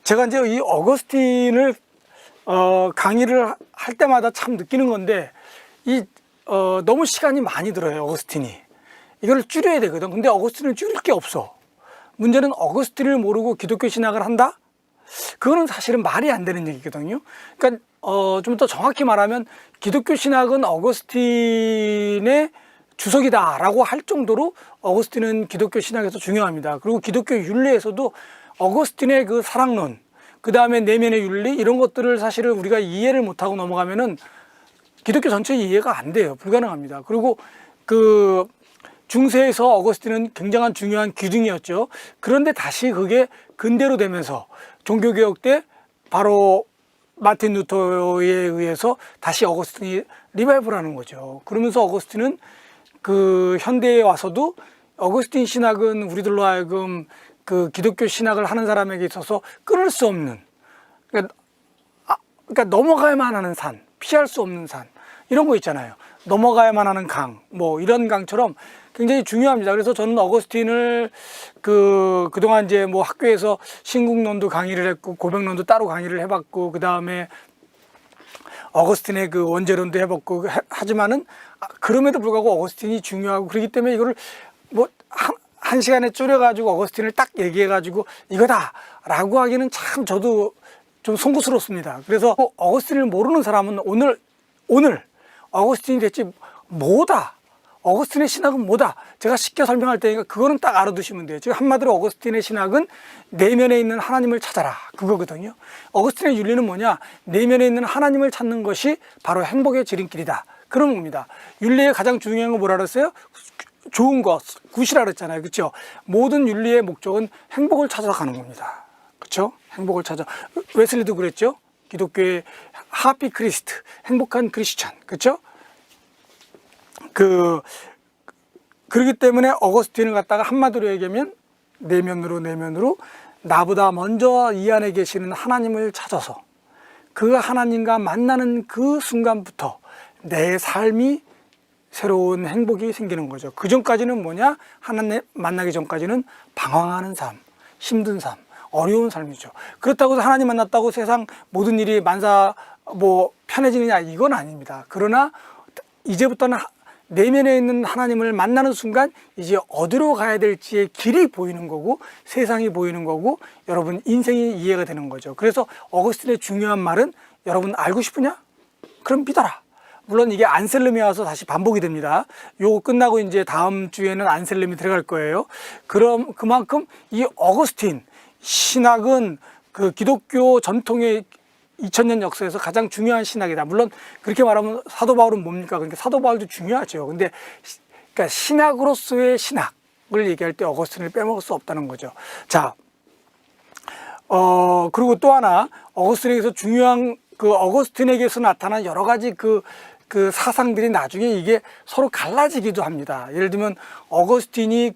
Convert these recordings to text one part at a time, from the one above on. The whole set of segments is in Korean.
제가 이제 이 어거스틴을 강의를 할 때마다 참 느끼는 건데 너무 시간이 많이 들어요. 어거스틴이 이걸 줄여야 되거든. 근데 어거스틴을 줄일 게 없어. 문제는 어거스틴을 모르고 기독교 신학을 한다? 그거는 사실은 말이 안 되는 얘기거든요. 그러니까 좀 더 정확히 말하면 기독교 신학은 어거스틴의 주석이다라고 할 정도로 어거스틴은 기독교 신학에서 중요합니다. 그리고 기독교 윤리에서도 어거스틴의 그 사랑론, 그 다음에 내면의 윤리 이런 것들을 사실은 우리가 이해를 못하고 넘어가면은 기독교 전체 이해가 안 돼요. 불가능합니다. 그리고 그 중세에서 어거스틴은 굉장한 중요한 기둥이었죠. 그런데 다시 그게 근대로 되면서 종교개혁 때 바로 마틴 루터에 의해서 다시 어거스틴이 리바이벌하는 거죠. 그러면서 어거스틴은 그 현대에 와서도 어거스틴 신학은 우리들로 하여금 그 기독교 신학을 하는 사람에게 있어서 끊을 수 없는, 그러니까 넘어가야만 하는 산, 피할 수 없는 산 이런 거 있잖아요. 넘어가야만 하는 강, 뭐 이런 강처럼 굉장히 중요합니다. 그래서 저는 어거스틴을 그동안 이제 뭐 학교에서 신국론도 강의를 했고 고백론도 따로 강의를 해봤고 그 다음에 어거스틴의 그 원죄론도 해봤고 하지만은 그럼에도 불구하고 어거스틴이 중요하고 그렇기 때문에 이거를 뭐 한 시간에 줄여가지고 어거스틴을 딱 얘기해가지고 이거다라고 하기는 참 저도 좀 송구스럽습니다. 그래서 어거스틴을 모르는 사람은 오늘 어거스틴이 대체 뭐다? 어거스틴의 신학은 뭐다? 제가 쉽게 설명할 테니까 그거는 딱 알아두시면 돼요. 지금 한마디로 어거스틴의 신학은 내면에 있는 하나님을 찾아라 그거거든요. 어거스틴의 윤리는 뭐냐? 내면에 있는 하나님을 찾는 것이 바로 행복의 지름길이다. 그런 겁니다. 윤리의 가장 중요한 건 뭐라 그랬어요? 좋은 것, 굿이라 그랬잖아요. 그렇죠? 모든 윤리의 목적은 행복을 찾아서 가는 겁니다. 그렇죠? 행복을 찾아. 웨슬리도 그랬죠? 기독교의 하피 크리스트, 행복한 크리스찬. 그렇죠? 그렇기 때문에 어거스틴을 갖다가 한마디로 얘기하면 내면으로 나보다 먼저 이 안에 계시는 하나님을 찾아서 그 하나님과 만나는 그 순간부터 내 삶이 새로운 행복이 생기는 거죠. 그 전까지는 뭐냐? 하나님 만나기 전까지는 방황하는 삶, 힘든 삶, 어려운 삶이죠. 그렇다고 해서 하나님 만났다고 세상 모든 일이 편해지느냐? 이건 아닙니다. 그러나 이제부터는 내면에 있는 하나님을 만나는 순간 이제 어디로 가야 될지의 길이 보이는 거고 세상이 보이는 거고 여러분 인생이 이해가 되는 거죠. 그래서 어거스틴의 중요한 말은 여러분 알고 싶으냐? 그럼 믿어라. 물론 이게 안셀름이 와서 다시 반복이 됩니다. 요거 끝나고 이제 다음 주에는 안셀름이 들어갈 거예요. 그럼 그만큼 이 어거스틴 신학은 그 기독교 전통의 2000년 역사에서 가장 중요한 신학이다. 물론 그렇게 말하면 사도 바울은 뭡니까? 그러니까 사도 바울도 중요하죠. 근데 그러니까 신학으로서의 신학을 얘기할 때 어거스틴을 빼먹을 수 없다는 거죠. 자, 그리고 또 하나 어거스틴에게서 중요한 그 어거스틴에게서 나타난 여러 가지 그 사상들이 나중에 이게 서로 갈라지기도 합니다. 예를 들면 어거스틴이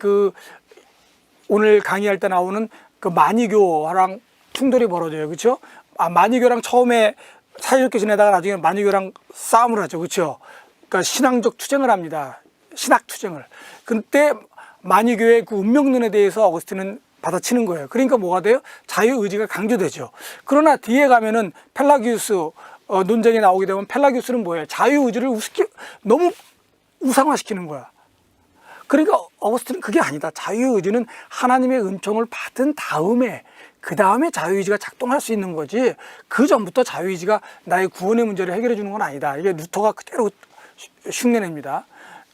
오늘 강의할 때 나오는 그 마니교랑 충돌이 벌어져요. 그렇죠? 마니교랑 처음에 사이좋게 지내다가 나중에 마니교랑 싸움을 하죠. 그렇죠? 그러니까 신앙적 투쟁을 합니다. 신학 투쟁을. 그때 마니교의 그 운명론에 대해서 어거스틴은 받아치는 거예요. 그러니까 뭐가 돼요? 자유의지가 강조되죠. 그러나 뒤에 가면은 펠라기우스 논쟁이 나오게 되면 펠라기우스는 뭐예요? 자유의지를 너무 우상화시키는 거야. 그러니까 어거스틴은 그게 아니다. 자유의지는 하나님의 은총을 받은 다음에 그 다음에 자유의지가 작동할 수 있는 거지 그 전부터 자유의지가 나의 구원의 문제를 해결해 주는 건 아니다. 이게 루터가 그대로 흉내냅니다.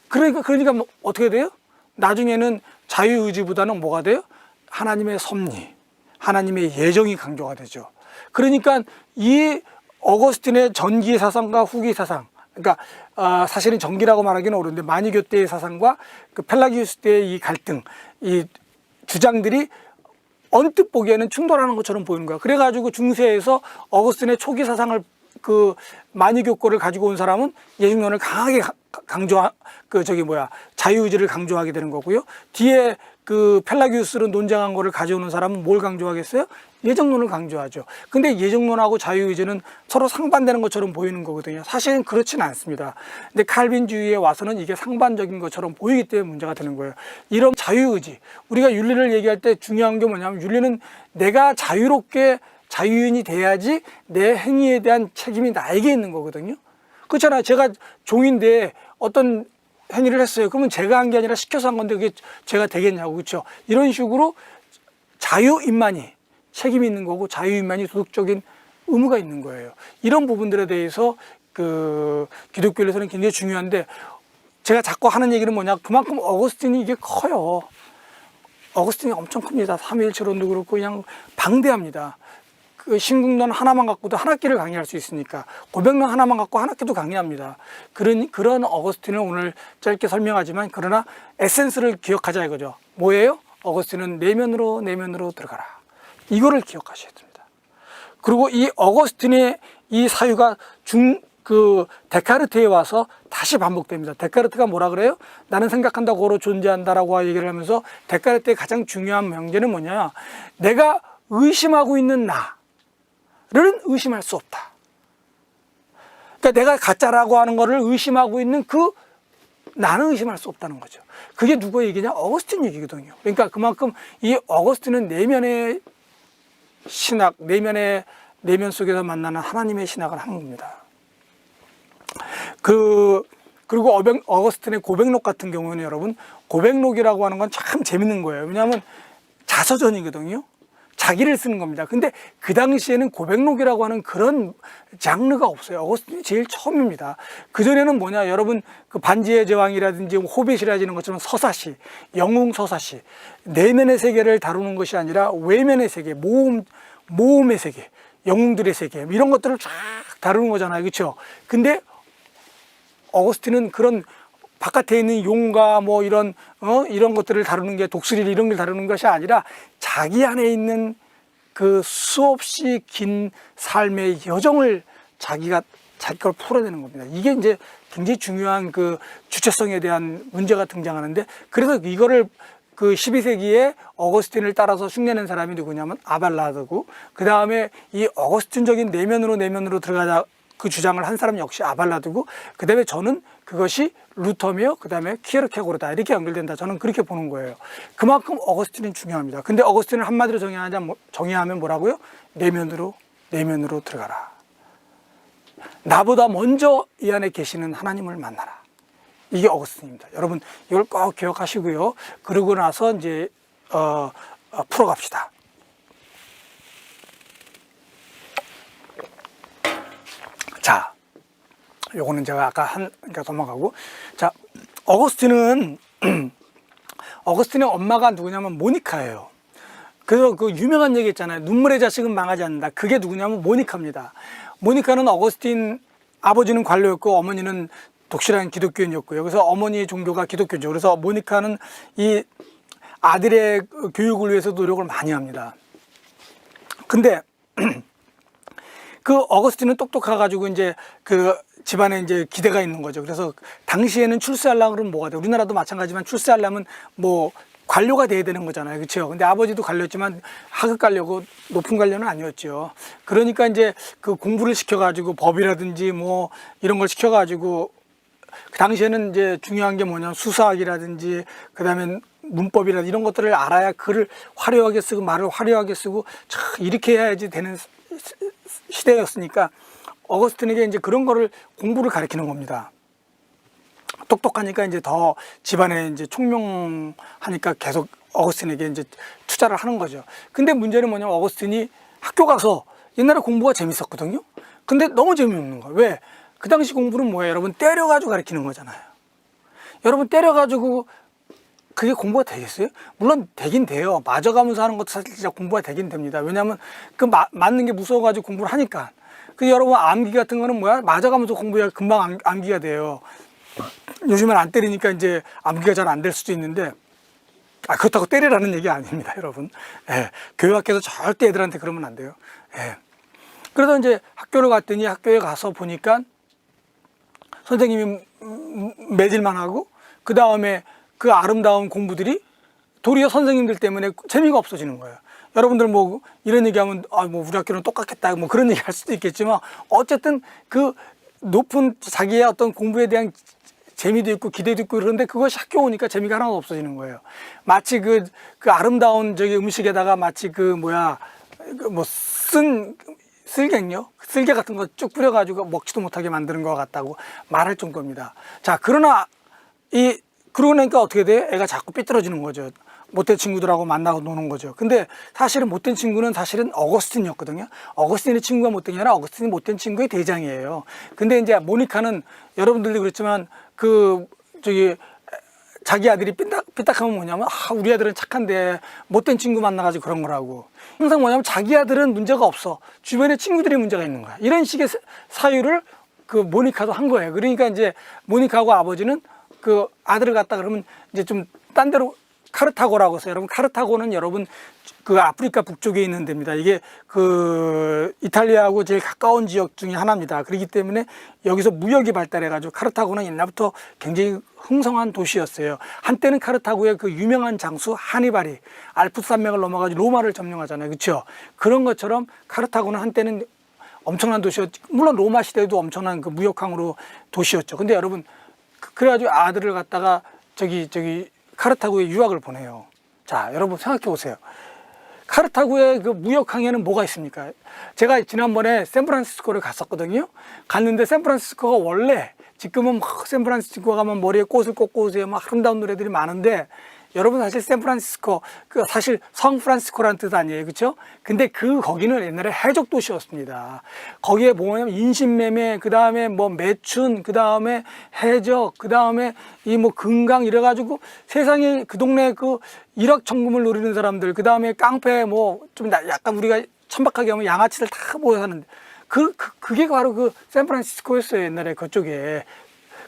그러니까 뭐 어떻게 돼요? 나중에는 자유의지보다는 뭐가 돼요? 하나님의 섭리, 하나님의 예정이 강조가 되죠. 그러니까 이 어거스틴의 전기 사상과 후기 사상, 그러니까 사실은 전기라고 말하기는 어려운데 마니교 때의 사상과 그 펠라기우스 때의 이 갈등, 이 주장들이 언뜻 보기에는 충돌하는 것처럼 보이는 거야. 그래가지고 중세에서 어거스틴의 초기 사상을 그 마니교권을 가지고 온 사람은 예중론을 강하게 자유의지를 강조하게 되는 거고요. 뒤에 그 펠라기우스로 논쟁한 거를 가져오는 사람은 뭘 강조하겠어요? 예정론을 강조하죠. 근데 예정론하고 자유의지는 서로 상반되는 것처럼 보이는 거거든요. 사실은 그렇지는 않습니다. 근데 칼빈주의에 와서는 이게 상반적인 것처럼 보이기 때문에 문제가 되는 거예요. 이런 자유의지, 우리가 윤리를 얘기할 때 중요한 게 뭐냐면 윤리는 내가 자유롭게 자유인이 돼야지 내 행위에 대한 책임이 나에게 있는 거거든요. 그렇잖아요. 제가 종인데 어떤 행위를 했어요. 그러면 제가 한 게 아니라 시켜서 한 건데 그게 제가 되겠냐고. 그렇죠. 이런 식으로 자유인만이 책임이 있는 거고 자유인만이 도덕적인 의무가 있는 거예요. 이런 부분들에 대해서 그 기독교에서는 굉장히 중요한데, 제가 자꾸 하는 얘기는 뭐냐, 그만큼 어거스틴이 이게 커요. 어거스틴이 엄청 큽니다. 삼위일체론도 그렇고 그냥 방대합니다. 그 신궁론 하나만 갖고도 한 학기를 강의할 수 있으니까, 고백론 하나만 갖고 한 학기도 강의합니다. 그런 어거스틴을 오늘 짧게 설명하지만, 그러나 에센스를 기억하자 이거죠. 뭐예요? 어거스틴은 내면으로 들어가라. 이거를 기억하셔야 됩니다. 그리고 이 어거스틴의 이 사유가 데카르트에 와서 다시 반복됩니다. 데카르트가 뭐라 그래요? 나는 생각한다고로 존재한다라고 얘기를 하면서, 데카르트의 가장 중요한 명제는 뭐냐? 내가 의심하고 있는 나를 의심할 수 없다. 그러니까 내가 가짜라고 하는 거를 의심하고 있는 그 나는 의심할 수 없다는 거죠. 그게 누구 얘기냐? 어거스틴 얘기거든요. 그러니까 그만큼 이 어거스틴은 내면의 신학, 내면 속에서 만나는 하나님의 신학을 하는 겁니다. 그리고 어거스틴의 고백록 같은 경우는 여러분, 고백록이라고 하는 건 참 재밌는 거예요. 왜냐하면 자서전이거든요. 자기를 쓰는 겁니다. 근데 그 당시에는 고백록이라고 하는 그런 장르가 없어요. 어거스틴이 제일 처음입니다. 그전에는 뭐냐, 여러분 그 반지의 제왕이라든지 호빗이라든지 이런 것처럼 서사시, 영웅 서사시, 내면의 세계를 다루는 것이 아니라 외면의 세계, 모험의 세계, 영웅들의 세계, 이런 것들을 쫙 다루는 거잖아요. 그렇죠? 근데 어거스틴은 그런 바깥에 있는 용과 뭐 이런 것들을 다루는 게, 독수리 이런 걸 다루는 것이 아니라 자기 안에 있는 그 수없이 긴 삶의 여정을 자기 걸 풀어내는 겁니다. 이게 이제 굉장히 중요한 그 주체성에 대한 문제가 등장하는데, 그래서 이거를 그 12세기에 어거스틴을 따라서 흉내낸 사람이 누구냐면 아발라드고, 그 다음에 이 어거스틴적인 내면으로 들어가자 그 주장을 한 사람 역시 아발라드고, 그 다음에 저는 그것이 루터며 그 다음에 키에르케고르다, 이렇게 연결된다. 저는 그렇게 보는 거예요. 그만큼 어거스틴은 중요합니다. 근데 어거스틴을 한마디로 정의하면 뭐라고요? 내면으로 들어가라. 나보다 먼저 이 안에 계시는 하나님을 만나라. 이게 어거스틴입니다. 여러분 이걸 꼭 기억하시고요. 그러고 나서 이제 풀어갑시다. 자, 요거는 제가 아까 그러니까 넘어가고, 자, 어거스틴의 엄마가 누구냐면 모니카예요. 그래서 그 유명한 얘기 있잖아요. 눈물의 자식은 망하지 않는다. 그게 누구냐면 모니카입니다. 모니카는 어거스틴 아버지는 관료였고 어머니는 독실한 기독교인이었고요. 그래서 어머니의 종교가 기독교죠. 그래서 모니카는 이 아들의 교육을 위해서 노력을 많이 합니다. 근데 그 어거스틴은 똑똑해가지고 이제 그 집안에 이제 기대가 있는 거죠. 그래서 당시에는 출세하려면 그러면 뭐가 돼? 우리나라도 마찬가지지만 출세하려면 뭐 관료가 돼야 되는 거잖아요. 그렇죠? 근데 아버지도 관료였지만 하급 관료고 높은 관료는 아니었죠. 그러니까 이제 그 공부를 시켜가지고 법이라든지 뭐 이런 걸 시켜가지고, 그 당시에는 이제 중요한 게 뭐냐면 수사학이라든지 그 다음에 문법이라든지 이런 것들을 알아야 글을 화려하게 쓰고 말을 화려하게 쓰고 참 이렇게 해야지 되는 시대였으니까 어거스틴에게 이제 그런 거를 공부를 가르치는 겁니다. 똑똑하니까 이제 더 집안에 이제 총명하니까 계속 어거스틴에게 이제 투자를 하는 거죠. 근데 문제는 뭐냐면 어거스틴이 학교 가서 옛날에 공부가 재밌었거든요. 근데 너무 재미없는 거예요. 왜? 그 당시 공부는 뭐예요? 여러분 때려가지고 가르치는 거잖아요. 여러분 때려가지고 그게 공부가 되겠어요? 물론 되긴 돼요. 맞아가면서 하는 것도 사실 진짜 공부가 되긴 됩니다. 왜냐하면 그 맞는 게 무서워가지고 공부를 하니까. 그 여러분 암기 같은 거는 뭐야? 맞아가면서 공부해야 금방 암기가 돼요. 요즘은 안 때리니까 이제 암기가 잘 안 될 수도 있는데, 그렇다고 때리라는 얘기 아닙니다, 여러분. 예, 교회 밖에서 절대 애들한테 그러면 안 돼요. 예. 그래서 이제 학교를 갔더니 학교에 가서 보니까 선생님이 매질만 하고, 그 다음에 그 아름다운 공부들이 도리어 선생님들 때문에 재미가 없어지는 거예요. 여러분들 뭐 이런 얘기하면 뭐 우리 학교는 똑같겠다 뭐 그런 얘기 할 수도 있겠지만, 어쨌든 그 높은 자기의 어떤 공부에 대한 재미도 있고 기대도 있고 그런데 그것이 학교 오니까 재미가 하나도 없어지는 거예요. 마치 그 아름다운 저기 음식에다가 마치 뭐 쓴 쓸갱요? 쓸개 같은 거 쭉 뿌려가지고 먹지도 못하게 만드는 것 같다고 말할 정도입니다. 자, 그러나 그러고 나니까 어떻게 돼? 애가 자꾸 삐뚤어지는 거죠. 못된 친구들하고 만나고 노는 거죠. 근데 사실은 못된 친구는 사실은 어거스틴이었거든요. 어거스틴의 친구가 못된 게 아니라 어거스틴이 못된 친구의 대장이에요. 근데 이제 모니카는 여러분들도 그렇지만 자기 아들이 삐딱하면 뭐냐면 우리 아들은 착한데 못된 친구 만나가지고 그런 거라고. 항상 뭐냐면 자기 아들은 문제가 없어. 주변에 친구들이 문제가 있는 거야. 이런 식의 사유를 그 모니카도 한 거예요. 그러니까 이제 모니카하고 아버지는 그 아들을 갖다 그러면 이제 좀 딴 데로 카르타고라고 해서 여러분 카르타고는 여러분 그 아프리카 북쪽에 있는 데입니다. 이게 그 이탈리아하고 제일 가까운 지역 중에 하나입니다. 그렇기 때문에 여기서 무역이 발달해 가지고 카르타고는 옛날부터 굉장히 흥성한 도시였어요. 한때는 카르타고의 그 유명한 장수 하니발이 알프스 산맥을 넘어가지고 로마를 점령하잖아요. 그렇죠? 그런 것처럼 카르타고는 한때는 엄청난 도시였죠. 물론 로마 시대에도 엄청난 그 무역항으로 도시였죠. 근데 여러분 그래가지고 아들을 갖다가 카르타고에 유학을 보내요. 자, 여러분 생각해 보세요. 카르타고의 그 무역항에는 뭐가 있습니까? 제가 지난번에 샌프란시스코를 갔었거든요. 갔는데 샌프란시스코가 원래 지금은 막 샌프란시스코 가면 머리에 꽃을 꽂고 오세요. 막 아름다운 노래들이 많은데 여러분 사실 샌프란시스코 그 사실 성프란시스코라는 뜻 아니에요, 그렇죠? 근데 거기는 옛날에 해적 도시였습니다. 거기에 뭐냐면 인신매매, 그 다음에 뭐 매춘, 그 다음에 해적, 그 다음에 이 뭐 금강 이래가지고 세상에 그 동네 그 일확천금을 노리는 사람들, 그 다음에 깡패 뭐 좀 약간 우리가 천박하게 하면 양아치들 다 모여 사는데 그게 바로 그 샌프란시스코였어요, 옛날에 그쪽에.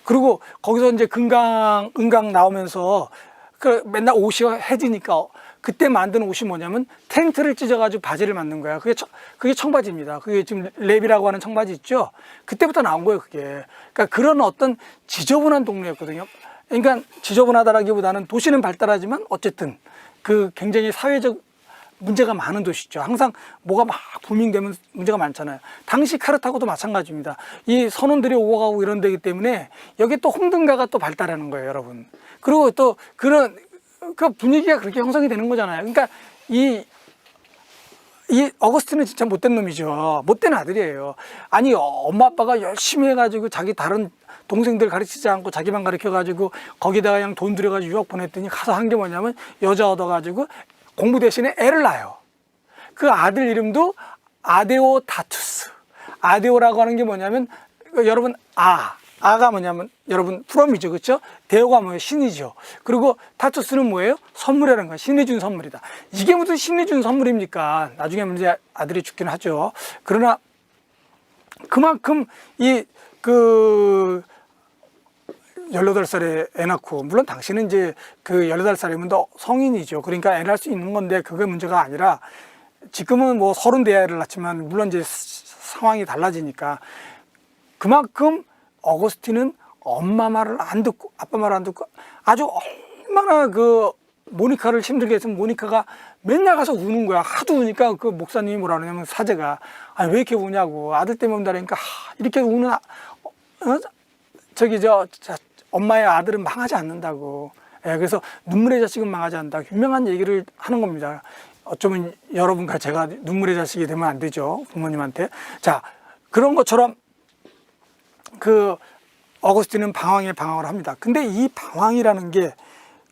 그리고 거기서 이제 은강 나오면서 그 맨날 옷이 해지니까 그때 만든 옷이 뭐냐면 텐트를 찢어가지고 바지를 만든 거야. 그게 청바지입니다. 그게 지금 랩이라고 하는 청바지 있죠. 그때부터 나온 거예요, 그게. 그러니까 그런 어떤 지저분한 동네였거든요. 그러니까 지저분하다라기보다는 도시는 발달하지만 어쨌든 그 굉장히 사회적 문제가 많은 도시죠. 항상 뭐가 막 부밍되면 문제가 많잖아요. 당시 카르타고도 마찬가지입니다. 이 선원들이 오고 가고 이런 데기 때문에 여기 또 홍등가가 또 발달하는 거예요, 여러분. 그리고 또 그런 그 분위기가 그렇게 형성이 되는 거잖아요. 그러니까 이 어거스틴은 진짜 못된 놈이죠. 못된 아들이에요. 아니 엄마 아빠가 열심히 해가지고 자기 다른 동생들 가르치지 않고 자기만 가르쳐가지고 거기다가 그냥 돈 들여가지고 유학 보냈더니 가서 한 게 뭐냐면 여자 얻어가지고 공부 대신에 애를 낳아요. 그 아들 이름도 아데오 다투스. 아데오라고 하는 게 뭐냐면 여러분 아가 뭐냐면 여러분 프롬이죠, 그렇죠? 데오가 뭐예요? 신이죠. 그리고 타투스는 뭐예요? 선물이라는 거야. 신이 준 선물이다. 이게 무슨 신이 준 선물입니까? 나중에 이제 아들이 죽긴 하죠. 그러나 그만큼 18살에 애 낳고, 물론 당신은 이제 그 18살이면 더 성인이죠. 그러니까 애 낳을 수 있는 건데 그게 문제가 아니라 지금은 뭐 30대에 애를 낳지만 물론 이제 상황이 달라지니까 그만큼 어거스틴은 엄마 말을 안 듣고 아빠 말을 안 듣고 아주 얼마나 그 모니카를 힘들게 해서 모니카가 맨날 가서 우는 거야. 하도 우니까 그 목사님이 뭐라 그러냐면 사제가 아니 왜 이렇게 우냐고 아들 때문에 운다니까 이렇게 우는 엄마의 아들은 망하지 않는다고. 예, 그래서 눈물의 자식은 망하지 않는다. 유명한 얘기를 하는 겁니다. 어쩌면 여러분과 제가 눈물의 자식이 되면 안 되죠. 부모님한테. 자, 그런 것처럼 그 어거스틴은 방황을 합니다. 근데 이 방황이라는 게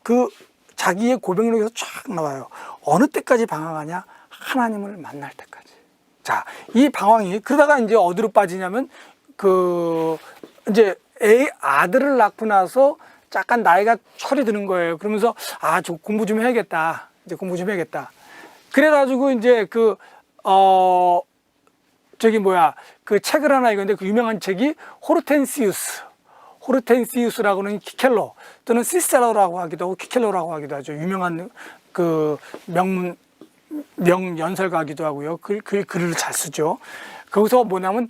그 자기의 고백록에서 쫙 나와요. 어느 때까지 방황하냐? 하나님을 만날 때까지. 자, 이 방황이 그러다가 이제 어디로 빠지냐면 이제 아들을 낳고 나서 약간 나이가 철이 드는 거예요. 그러면서 저 공부 좀 해야겠다. 이제 공부 좀 해야겠다. 그래가지고 이제 그 책을 하나 읽었는데 그 유명한 책이 호르텐시우스라고는 키켈로 또는 시세로라고 하기도 하고 키켈로라고 하기도 하죠. 유명한 그 명연설가기도 하고요. 글을 잘 쓰죠. 거기서 뭐냐면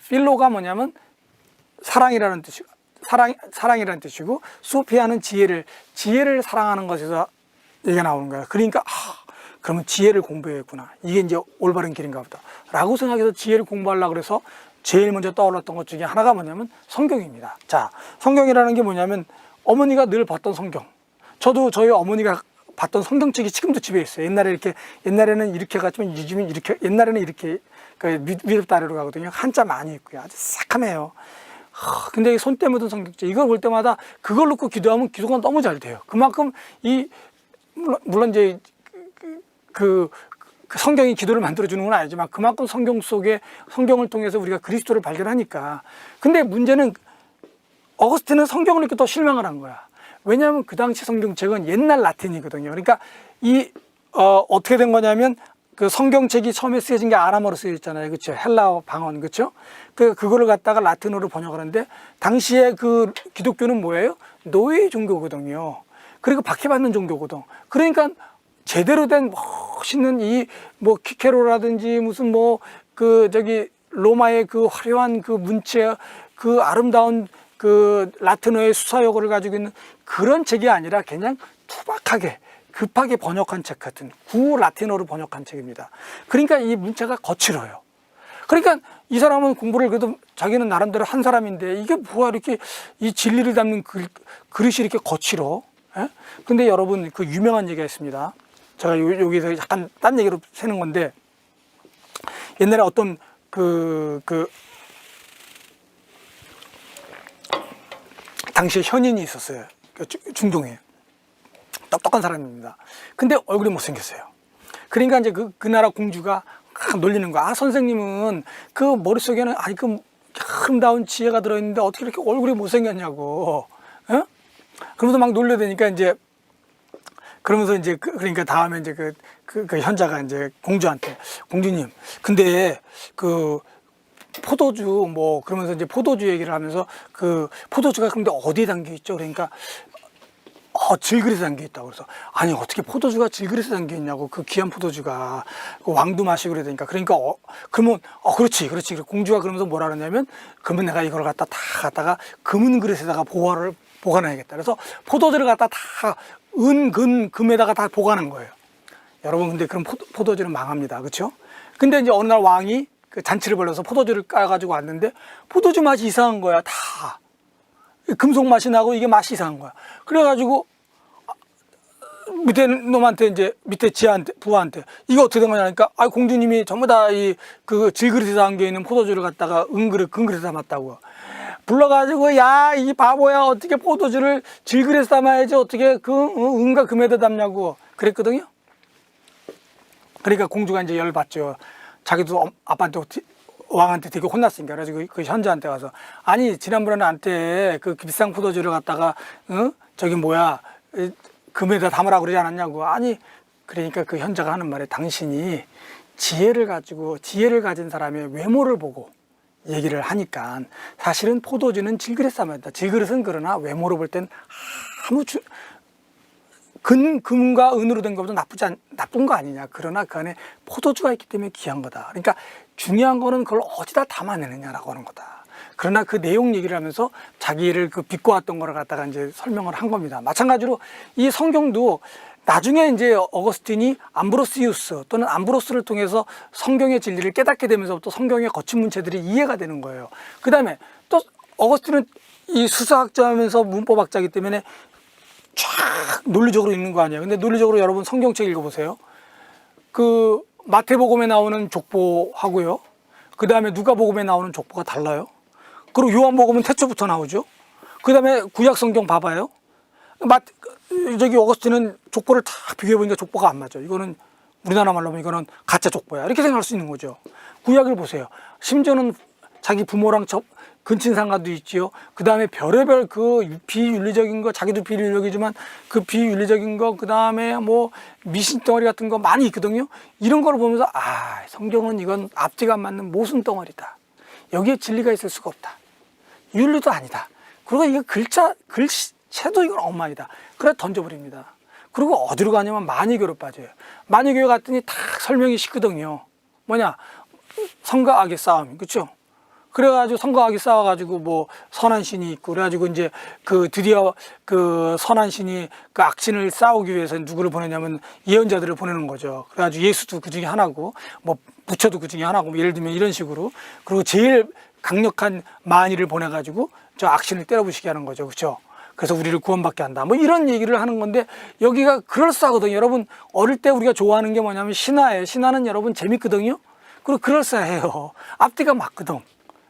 필로가 뭐냐면 사랑이라는 뜻이고 소피아는 지혜를 사랑하는 것에서 얘기가 나오는 거야. 그러니까 그러면 지혜를 공부해야겠구나. 이게 이제 올바른 길인가 보다 라고 생각해서 지혜를 공부하려고 그래서 제일 먼저 떠올랐던 것 중에 하나가 뭐냐면 성경입니다. 자, 성경이라는 게 뭐냐면 어머니가 늘 봤던 성경. 저도 저희 어머니가 봤던 성경책이 지금도 집에 있어요. 옛날에는 이렇게 갔지만 요즘은 이렇게, 옛날에는 이렇게 위로부터 아래로 가거든요. 한자 많이 있고요. 아주 새카매요. 근데 이 손때 묻은 성경책, 이걸 볼 때마다 그걸 놓고 기도하면 기도가 너무 잘 돼요. 그만큼 물론 이제 그 성경이 기도를 만들어주는 건 아니지만 그만큼 성경 속에, 성경을 통해서 우리가 그리스도를 발견하니까. 근데 문제는 어거스틴은 성경을 읽고 더 실망을 한 거야. 왜냐하면 그 당시 성경책은 옛날 라틴이거든요. 그러니까 어떻게 된 거냐면 그 성경책이 처음에 쓰여진 게 아람어로 쓰여 있잖아요. 그렇죠? 헬라어 방언. 그렇죠? 그거를 갖다가 라틴어로 번역하는데 당시에 그 기독교는 뭐예요? 노예 종교거든요. 그리고 박해받는 종교거든. 그러니까 제대로 된 멋있는 키케로라든지 무슨 로마의 그 화려한 그 문체, 그 아름다운 그 라틴어의 수사역어를 가지고 있는 그런 책이 아니라 그냥 투박하게 급하게 번역한 책 같은 구 라틴어로 번역한 책입니다. 그러니까 이 문체가 거칠어요. 그러니까 이 사람은 공부를 그래도 자기는 나름대로 한 사람인데 이게 뭐야, 이렇게 이 진리를 담는 그릇이 이렇게 거칠어. 예? 근데 여러분, 그 유명한 얘기가 있습니다. 제가 여기서 약간 딴 얘기로 새는 건데, 옛날에 어떤 당시에 현인이 있었어요. 중동에. 똑똑한 사람입니다. 근데 얼굴이 못생겼어요. 그러니까 이제 그 나라 공주가 놀리는 거야. 선생님은 그 머릿속에는 그 아름다운 지혜가 들어있는데 어떻게 이렇게 얼굴이 못생겼냐고. 어? 그러면서 막 놀려대니까 이제, 그러면서 이제 그러니까 다음에 이제 그 현자가 이제 공주한테, 공주님, 근데 포도주 그러면서 이제 포도주 얘기를 하면서 그 포도주가 근데 어디에 담겨 있죠? 그러니까 질그릇에 담겨 있다고. 그래서 아니, 어떻게 포도주가 질그릇에 담겨 있냐고. 그 귀한 포도주가 그 왕도 마시고 그러니까 그러면 그렇지. 공주가 그러면서 뭐라 그러냐면, 그러면 내가 이걸 갖다가 금은 그릇에다가 보관해야겠다. 그래서 포도주를 갖다 다 금에다가 다 보관한 거예요. 여러분, 근데 그럼 포도주는 망합니다. 그렇죠? 근데 이제 어느 날 왕이 그 잔치를 벌여서 포도주를 까가지고 왔는데 포도주 맛이 이상한 거야. 다 금속 맛이 나고 이게 맛이 이상한 거야. 그래가지고 밑에 놈한테, 이제 밑에 부하한테 이거 어떻게 된 거냐니까, 공주님이 전부 다 그 질그릇에 담겨 있는 포도주를 갖다가 금그릇에 담았다고. 불러가지고, 야, 이 바보야, 어떻게 포도주를 질그릇에 담아야지 어떻게 은과 금에다 담냐고 그랬거든요. 그러니까 공주가 이제 열받죠. 자기도 아빠한테, 왕한테 되게 혼났으니까. 그래가지고 그 현자한테 가서, 아니, 지난번에 나한테 그 비싼 포도주를 갖다가 금에다 담으라고 그러지 않았냐고. 아니, 그러니까 그 현자가 하는 말에, 당신이 지혜를 가진 사람의 외모를 보고 얘기를 하니까, 사실은 포도주는 질그릇에 담아야 된다. 질그릇은 그러나 외모로 볼 땐 아무 금과 은으로 된 것보다 나쁜 거 아니냐. 그러나 그 안에 포도주가 있기 때문에 귀한 거다. 그러니까 중요한 거는 그걸 어디다 담아내느냐라고 하는 거다. 그러나 그 내용 얘기를 하면서 자기를 비꼬았던 거를 갖다가 이제 설명을 한 겁니다. 마찬가지로 이 성경도 나중에 이제 어거스틴이 암브로시우스 또는 암브로스를 통해서 성경의 진리를 깨닫게 되면서부터 성경의 거친 문체들이 이해가 되는 거예요. 그 다음에 또 어거스틴은 이 수사학자면서 문법학자이기 때문에 쫙 논리적으로 읽는 거 아니에요. 근데 논리적으로 여러분 성경책 읽어보세요. 그 마태복음에 나오는 족보하고요, 그 다음에 누가복음에 나오는 족보가 달라요. 그리고 요한복음은 태초부터 나오죠. 그 다음에 구약성경 봐봐요. 어거스틴은 족보를 다 비교해보니까 족보가 안 맞아. 이거는 우리나라 말로 하면 이거는 가짜 족보야, 이렇게 생각할 수 있는 거죠. 구약을 보세요. 심지어는 자기 부모랑 근친상간도 있지요. 그 다음에 별의별 그 비윤리적인 거, 자기도 비윤리적이지만 그 비윤리적인 거, 그 다음에 미신덩어리 같은 거 많이 있거든요. 이런 걸 보면서 성경은 이건 앞뒤가 안 맞는 모순 덩어리다. 여기에 진리가 있을 수가 없다. 윤리도 아니다. 그리고 이거 글씨체도 이건 엉망이다. 그래 던져버립니다. 그리고 어디로 가냐면 만이교로 빠져요. 만이교에 갔더니 다 설명이 쉽거든요. 뭐냐, 선과 악의 싸움, 그렇죠? 그래가지고 선과 악이 싸워가지고 선한 신이 있고, 그래가지고 이제 드디어 선한 신이 악신을 싸우기 위해서 누구를 보내냐면 예언자들을 보내는 거죠. 그래가지고 예수도 그 중에 하나고, 부처도 그 중에 하나고, 예를 들면 이런 식으로. 그리고 제일 강력한 만이를 보내가지고 저 악신을 때려부시게 하는 거죠. 그렇죠? 그래서 우리를 구원받게 한다. 뭐 이런 얘기를 하는 건데 여기가 그럴싸하거든요. 여러분 어릴 때 우리가 좋아하는 게 뭐냐면 신화예요. 신화는 여러분 재밌거든요. 그리고 그럴싸해요. 앞뒤가 맞거든.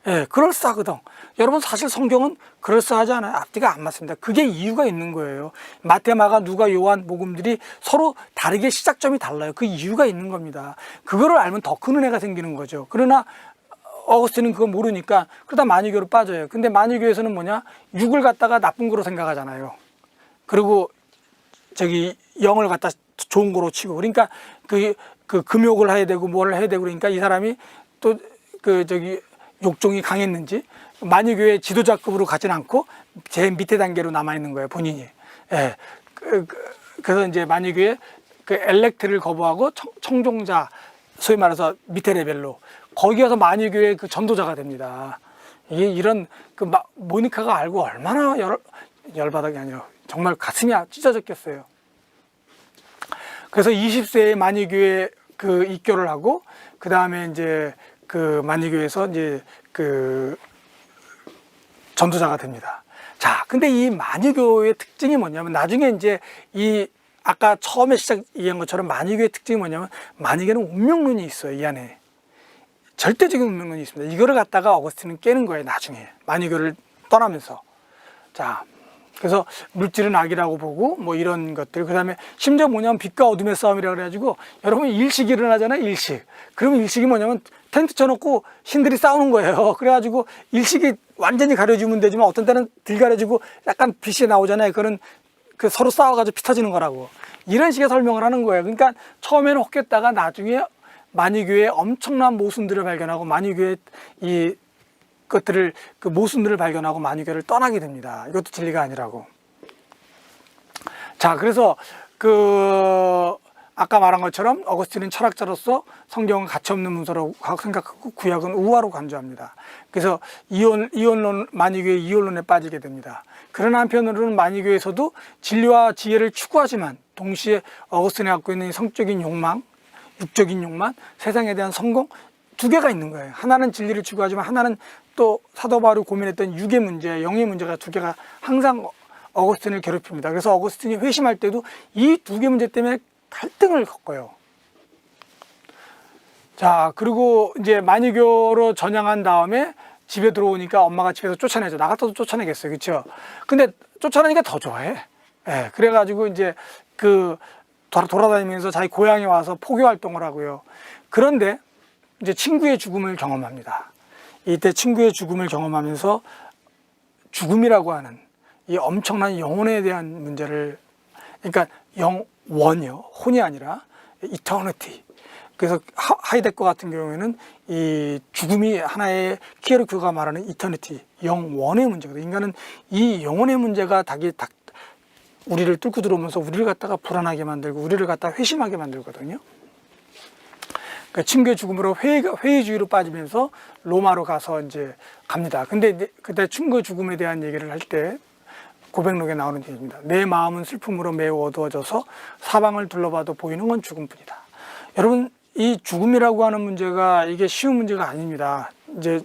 예, 그럴싸하거든. 여러분 사실 성경은 그럴싸하지 않아요. 앞뒤가 안 맞습니다. 그게 이유가 있는 거예요. 마태, 마가, 누가, 요한 복음들이 서로 다르게 시작점이 달라요. 그 이유가 있는 겁니다. 그거를 알면 더 큰 은혜가 생기는 거죠. 그러나 어거스틴은 그거 모르니까 그러다 만유교로 빠져요. 근데 만유교에서는 뭐냐? 육을 갖다가 나쁜 거로 생각하잖아요. 그리고 저기 영을 갖다 좋은 거로 치고, 그러니까 그 금욕을 해야 되고 뭘 해야 되고, 그러니까 이 사람이 또 저기 욕종이 강했는지 만유교의 지도자급으로 가진 않고 제 밑에 단계로 남아 있는 거예요, 본인이. 예. 그래서 이제 만유교의 그 엘렉트를 거부하고 청종자, 소위 말해서 밑에 레벨로 거기 가서 만유교의 그 전도자가 됩니다. 이게 이런 모니카가 알고 얼마나 열받은 게 아니라 정말 가슴이 찢어졌겠어요. 그래서 20세에 만유교에 그 입교를 하고, 그 다음에 이제 그 만유교에서 이제 그 전도자가 됩니다. 자, 근데 이 만유교의 특징이 뭐냐면, 나중에 이제 아까 처음에 시작 얘기한 것처럼 만유교의 특징이 뭐냐면, 만유교는 운명론이 있어요, 이 안에. 절대적인 운명론이 있습니다. 이거를 갖다가 어거스틴은 깨는 거예요, 나중에. 만유교를 떠나면서. 자, 그래서 물질은 악이라고 보고 뭐 이런 것들. 그 다음에 심지어 뭐냐면 빛과 어둠의 싸움이라 그래가지고, 여러분 일식이 일어나잖아요, 일식. 그러면 일식이 뭐냐면 텐트 쳐놓고 신들이 싸우는 거예요. 그래가지고 일식이 완전히 가려주면 되지만 어떤 때는 덜 가려지고 약간 빛이 나오잖아요. 그거는 서로 싸워가지고 피 터지는 거라고. 이런 식의 설명을 하는 거예요. 그러니까 처음에는 혹했다가 나중에 만유교의 엄청난 모순들을 발견하고, 만유교의 이 것들을, 그 모순들을 발견하고 만유교를 떠나게 됩니다. 이것도 진리가 아니라고. 자, 그래서 아까 말한 것처럼 어거스틴은 철학자로서 성경은 가치없는 문서라고 생각하고 구약은 우화로 간주합니다. 그래서 이원론, 만유교의 이원론에 빠지게 됩니다. 그러나 한편으로는 만유교에서도 진리와 지혜를 추구하지만 동시에 어거스틴이 갖고 있는 성적인 욕망, 육적인 욕망, 세상에 대한 성공, 두 개가 있는 거예요. 하나는 진리를 추구하지만 하나는 또 사도 바울이 고민했던 육의 문제, 영의 문제가 두 개가 항상 어거스틴을 괴롭힙니다. 그래서 어거스틴이 회심할 때도 이 두 개 문제 때문에 갈등을 겪어요. 자, 그리고 이제 만유교로 전향한 다음에 집에 들어오니까 엄마가 집에서 쫓아내죠. 나 같아도 쫓아내겠어요. 그렇죠? 근데 쫓아내니까 더 좋아해. 예, 그래가지고 이제 돌아다니면서 자기 고향에 와서 포교 활동을 하고요. 그런데 이제 친구의 죽음을 경험합니다. 이때 친구의 죽음을 경험하면서 죽음이라고 하는 이 엄청난 영혼에 대한 문제를, 그러니까 영원이요, 혼이 아니라 이터니티. 그래서 하이데거 같은 경우에는 이 죽음이 하나의 키에르크가 말하는 이터니티, 영원의 문제거든요. 인간은 이 영혼의 문제가 우리를 뚫고 들어오면서 우리를 갖다가 불안하게 만들고 우리를 갖다가 회심하게 만들거든요. 그러니까 친구의 죽음으로 회의주의로 빠지면서 로마로 가서 이제 갑니다. 근데 그때 친구의 죽음에 대한 얘기를 할 때 고백록에 나오는 얘기입니다. 내 마음은 슬픔으로 매우 어두워져서 사방을 둘러봐도 보이는 건 죽음뿐이다. 여러분, 이 죽음이라고 하는 문제가 이게 쉬운 문제가 아닙니다. 이제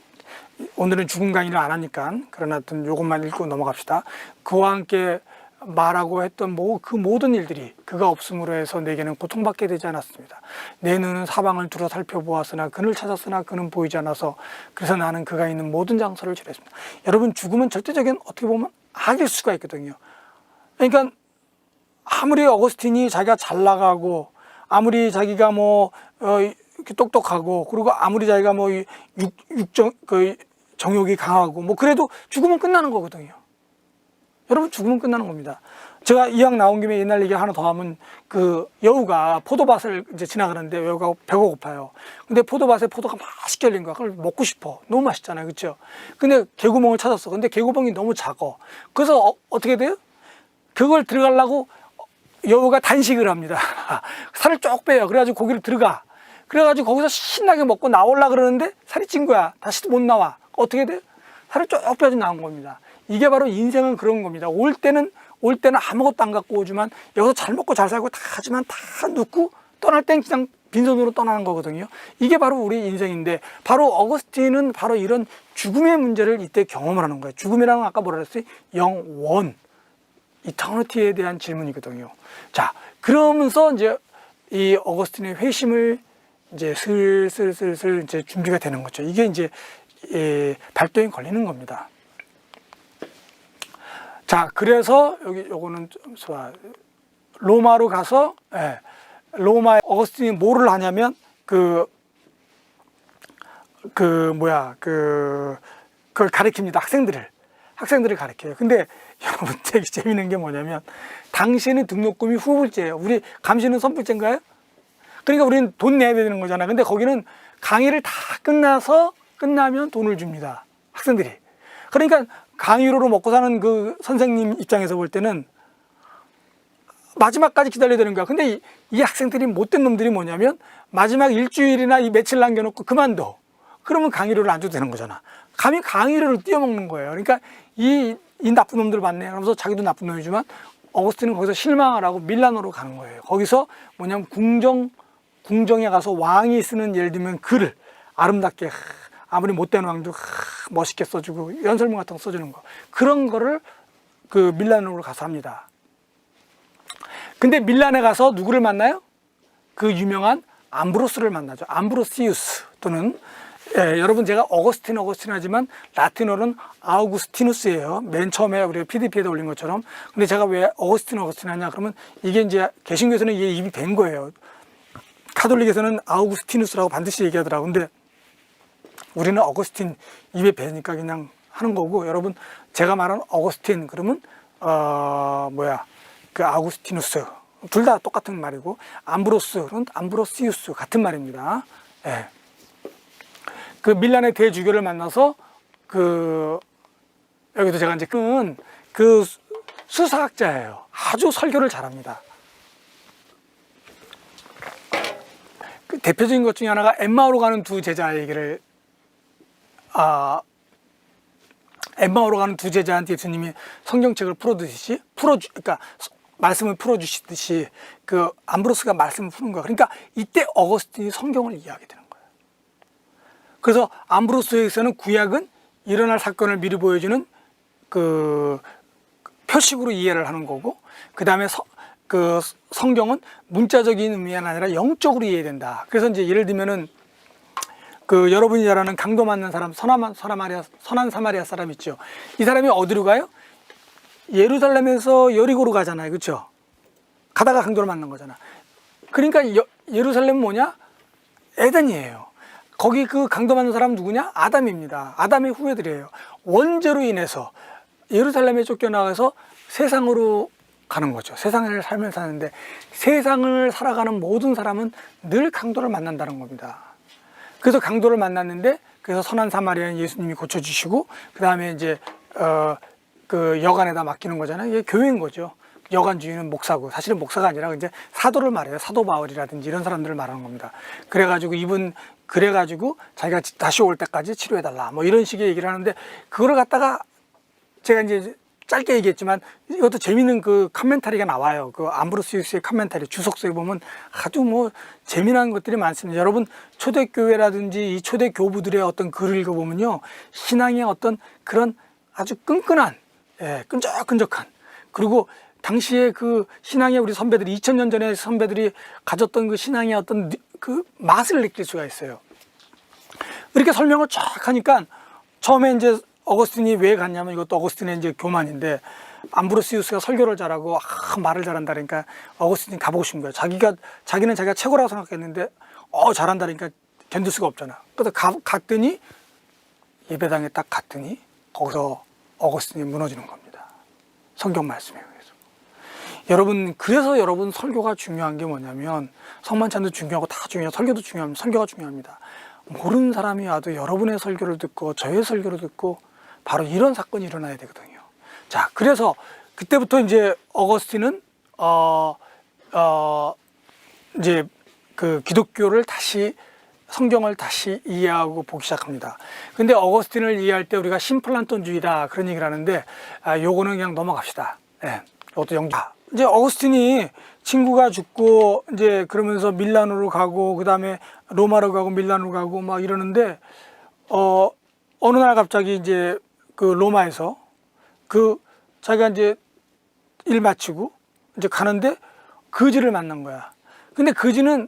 오늘은 죽음 강의를 안 하니까, 그러나 하여튼 이것만 읽고 넘어갑시다. 그와 함께 말하고 했던 그 모든 일들이 그가 없음으로 해서 내게는 고통받게 되지 않았습니다. 내 눈은 사방을 둘러 살펴보았으나 그를 찾았으나 그는 보이지 않아서 그래서 나는 그가 있는 모든 장소를 지냈습니다. 여러분, 죽음은 절대적인 어떻게 보면 악일 수가 있거든요. 그러니까 아무리 어거스틴이 자기가 잘 나가고 아무리 자기가 똑똑하고 그리고 아무리 자기가 정욕이 강하고 그래도 죽으면 끝나는 거거든요. 여러분, 죽으면 끝나는 겁니다. 제가 이왕 나온 김에 옛날 얘기 하나 더 하면, 여우가 포도밭을 이제 지나가는데 여우가 배가 고파요. 근데 포도밭에 포도가 맛있게 열린 거야. 그걸 먹고 싶어. 너무 맛있잖아요. 그렇죠? 근데 개구멍을 찾았어. 근데 개구멍이 너무 작아. 그래서 어떻게 돼요? 그걸 들어가려고 여우가 단식을 합니다. 살을 쭉 빼요. 그래가지고 고기를 들어가. 그래가지고 거기서 신나게 먹고 나오려고 그러는데 살이 찐 거야. 다시 못 나와. 어떻게 돼요? 살을 쭉 빼가지고 나온 겁니다. 이게 바로 인생은 그런 겁니다. 올 때는 아무것도 안 갖고 오지만 여기서 잘 먹고 잘 살고 다 하지만 다 눕고 떠날 땐 그냥 빈손으로 떠나는 거거든요. 이게 바로 우리 인생인데, 바로 어거스틴은 바로 이런 죽음의 문제를 이때 경험을 하는 거예요. 죽음이라는 건 아까 뭐라 그랬어요? 영원. 이터니티에 대한 질문이거든요. 자, 그러면서 이제 이 어거스틴의 회심을 이제 슬슬 이제 준비가 되는 거죠. 이게 이제 발동이 걸리는 겁니다. 자, 그래서 여기 요거는 좀 로마로 가서, 로마에 어거스틴이 뭐를 하냐면 그걸 가르칩니다. 학생들을 가르쳐요. 근데 여러분 되게 재밌는 게 뭐냐면 당시에는 등록금이 후불제예요. 우리 감시는 선불제인가요? 그러니까 우리는 돈 내야 되는 거잖아요. 근데 거기는 강의를 다 끝나면 돈을 줍니다. 학생들이. 그러니까 강의료로 먹고 사는 그 선생님 입장에서 볼 때는 마지막까지 기다려야 되는 거야. 근데 이 학생들이 못된 놈들이 뭐냐면 마지막 일주일이나 이 며칠 남겨놓고 그만둬. 그러면 강의료를 안 줘도 되는 거잖아. 감히 강의료를 띄어먹는 거예요. 그러니까 이 나쁜 놈들 봤네. 그러면서 자기도 나쁜 놈이지만 어거스틴은 거기서 실망을 하고 밀라노로 가는 거예요. 거기서 뭐냐면 궁정에 가서 왕이 쓰는 예를 들면 글을 아름답게 아무리 못된 왕도 멋있게 써주고 연설문 같은 거 써주는 거. 그런 거를 그 밀라노로 가서 합니다. 근데 밀란에 가서 누구를 만나요? 그 유명한 암브로스를 만나죠. 암브로시우스 또는 여러분 제가 어거스틴 하지만 라틴어는 아우구스티누스예요. 맨 처음에 우리가 PDP에다 올린 것처럼. 근데 제가 왜 어거스틴 하냐 그러면 이게 이제 개신교에서는 이게 입이 된 거예요. 카톨릭에서는 아우구스티누스라고 반드시 얘기하더라고. 근데 우리는 어거스틴 입에 배니까 그냥 하는 거고, 여러분 제가 말하는 어거스틴 그러면 그 아우구스티누스 둘 다 똑같은 말이고, 암브로스는 암브로시우스 같은 말입니다. 예. 그 밀란의 대주교를 만나서 여기도 제가 이제 그 수사학자예요. 아주 설교를 잘합니다. 그 대표적인 것 중에 하나가 엠마오로 가는 두 제자 얘기를 엠마오로 가는 두 제자한테 예수님이 성경책을 그러니까 말씀을 풀어주시듯이 그 암브로스가 말씀을 푸는 거야. 그러니까 이때 어거스틴이 성경을 이해하게 되는 거예요. 그래서 암브로스에서는 구약은 일어날 사건을 미리 보여주는 그 표식으로 이해를 하는 거고, 그 다음에 그 성경은 문자적인 의미가 아니라 영적으로 이해된다. 그래서 이제 예를 들면은 그 여러분이 잘 아는 강도 맞는 사람, 선한 사마리아 사람 있죠. 이 사람이 어디로 가요? 예루살렘에서 여리고로 가잖아요. 그렇죠? 가다가 강도를 만난 거잖아. 그러니까 예루살렘은 뭐냐? 에덴이에요. 거기 그 강도 맞는 사람은 누구냐? 아담입니다. 아담의 후예들이에요. 원죄로 인해서 예루살렘에 쫓겨나가서 세상으로 가는 거죠. 세상을 삶을 사는데, 세상을 살아가는 모든 사람은 늘 강도를 만난다는 겁니다. 그래서 강도를 만났는데, 그래서 선한 사마리아인 예수님이 고쳐주시고, 그 다음에 이제 그 여관에다 맡기는 거잖아요. 이게 교회인 거죠. 여관 주인은 목사고, 사실은 목사가 아니라 이제 사도를 말해요. 사도 바울이라든지 이런 사람들을 말하는 겁니다. 그래가지고 자기가 다시 올 때까지 치료해달라, 뭐 이런 식의 얘기를 하는데, 그거를 갖다가 제가 이제 짧게 얘기했지만 이것도 재미있는 그 커멘터리가 나와요. 그 암브로시우스의 커멘터리 주석서에 보면 아주 뭐 재미난 것들이 많습니다. 여러분 초대교회라든지 이 초대 교부들의 어떤 글을 읽어보면요, 신앙의 어떤 그런 아주 끈끈한, 끈적끈적한, 그리고 당시에 그 신앙의 우리 선배들이 2000년 전에 선배들이 가졌던 그 신앙의 어떤 그 맛을 느낄 수가 있어요. 이렇게 설명을 쫙 하니까 처음에 이제 어거스틴이 왜 갔냐면, 이것도 어거스틴의 이제 교만인데, 암브로시우스가 설교를 잘하고 말을 잘한다 그러니까 어거스틴이 가보고 싶은 거예요. 자기는 자기가 최고라고 생각했는데 잘한다니까 견딜 수가 없잖아. 그래서 갔더니, 예배당에 딱 갔더니 거기서 어거스틴이 무너지는 겁니다. 성경 말씀에 의해서. 여러분, 그래서 여러분 설교가 중요한 게 뭐냐면, 성만찬도 중요하고 다 중요해요. 설교도 중요합니다. 설교가 중요합니다. 모르는 사람이 와도 여러분의 설교를 듣고 저의 설교를 듣고 바로 이런 사건이 일어나야 되거든요. 자, 그래서 그때부터 이제 어거스틴은 이제 그 기독교를 다시, 성경을 다시 이해하고 보기 시작합니다. 근데 어거스틴을 이해할 때 우리가 심플란톤주의다 그런 얘기를 하는데, 요거는 그냥 넘어갑시다. 이것도 이제 어거스틴이 친구가 죽고 이제 그러면서 밀라노로 가고, 그 다음에 로마로 가고 밀라노로 가고 막 이러는데, 어느 날 갑자기 이제 그 로마에서 자기가 이제 일 마치고 이제 가는데 거지를 만난 거야. 근데 거지는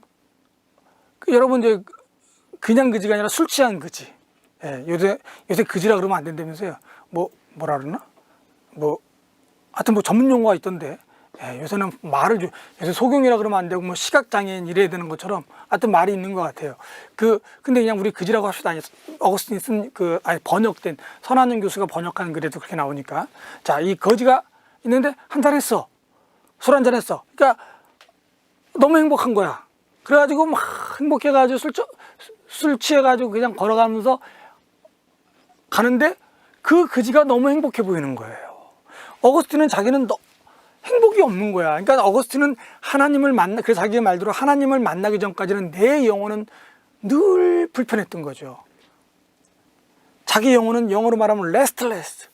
여러분 이제 그냥 거지가 아니라 술 취한 거지. 예, 요새 거지라 그러면 안 된다면서요. 뭐라 그러나? 하여튼 전문 용어가 있던데. 예, 요새는 요새 소경이라 그러면 안 되고 시각장애인 이래야 되는 것처럼 하여튼 말이 있는 것 같아요. 근데 그냥 우리 거지라고 합시다. 어거스틴이 쓴 번역된 선한영 교수가 번역한 글에도 그렇게 나오니까. 자, 이 거지가 있는데 한잔 했어. 술 한잔 했어. 그러니까 너무 행복한 거야. 그래가지고 막 행복해가지고 술 취해가지고 그냥 걸어가면서 가는데 그 거지가 너무 행복해 보이는 거예요. 어거스틴은 자기는 행복이 없는 거야. 그러니까 어거스틴은 그래서 자기의 말대로 하나님을 만나기 전까지는 내 영혼은 늘 불편했던 거죠. 자기 영혼은 영어로 말하면 restless,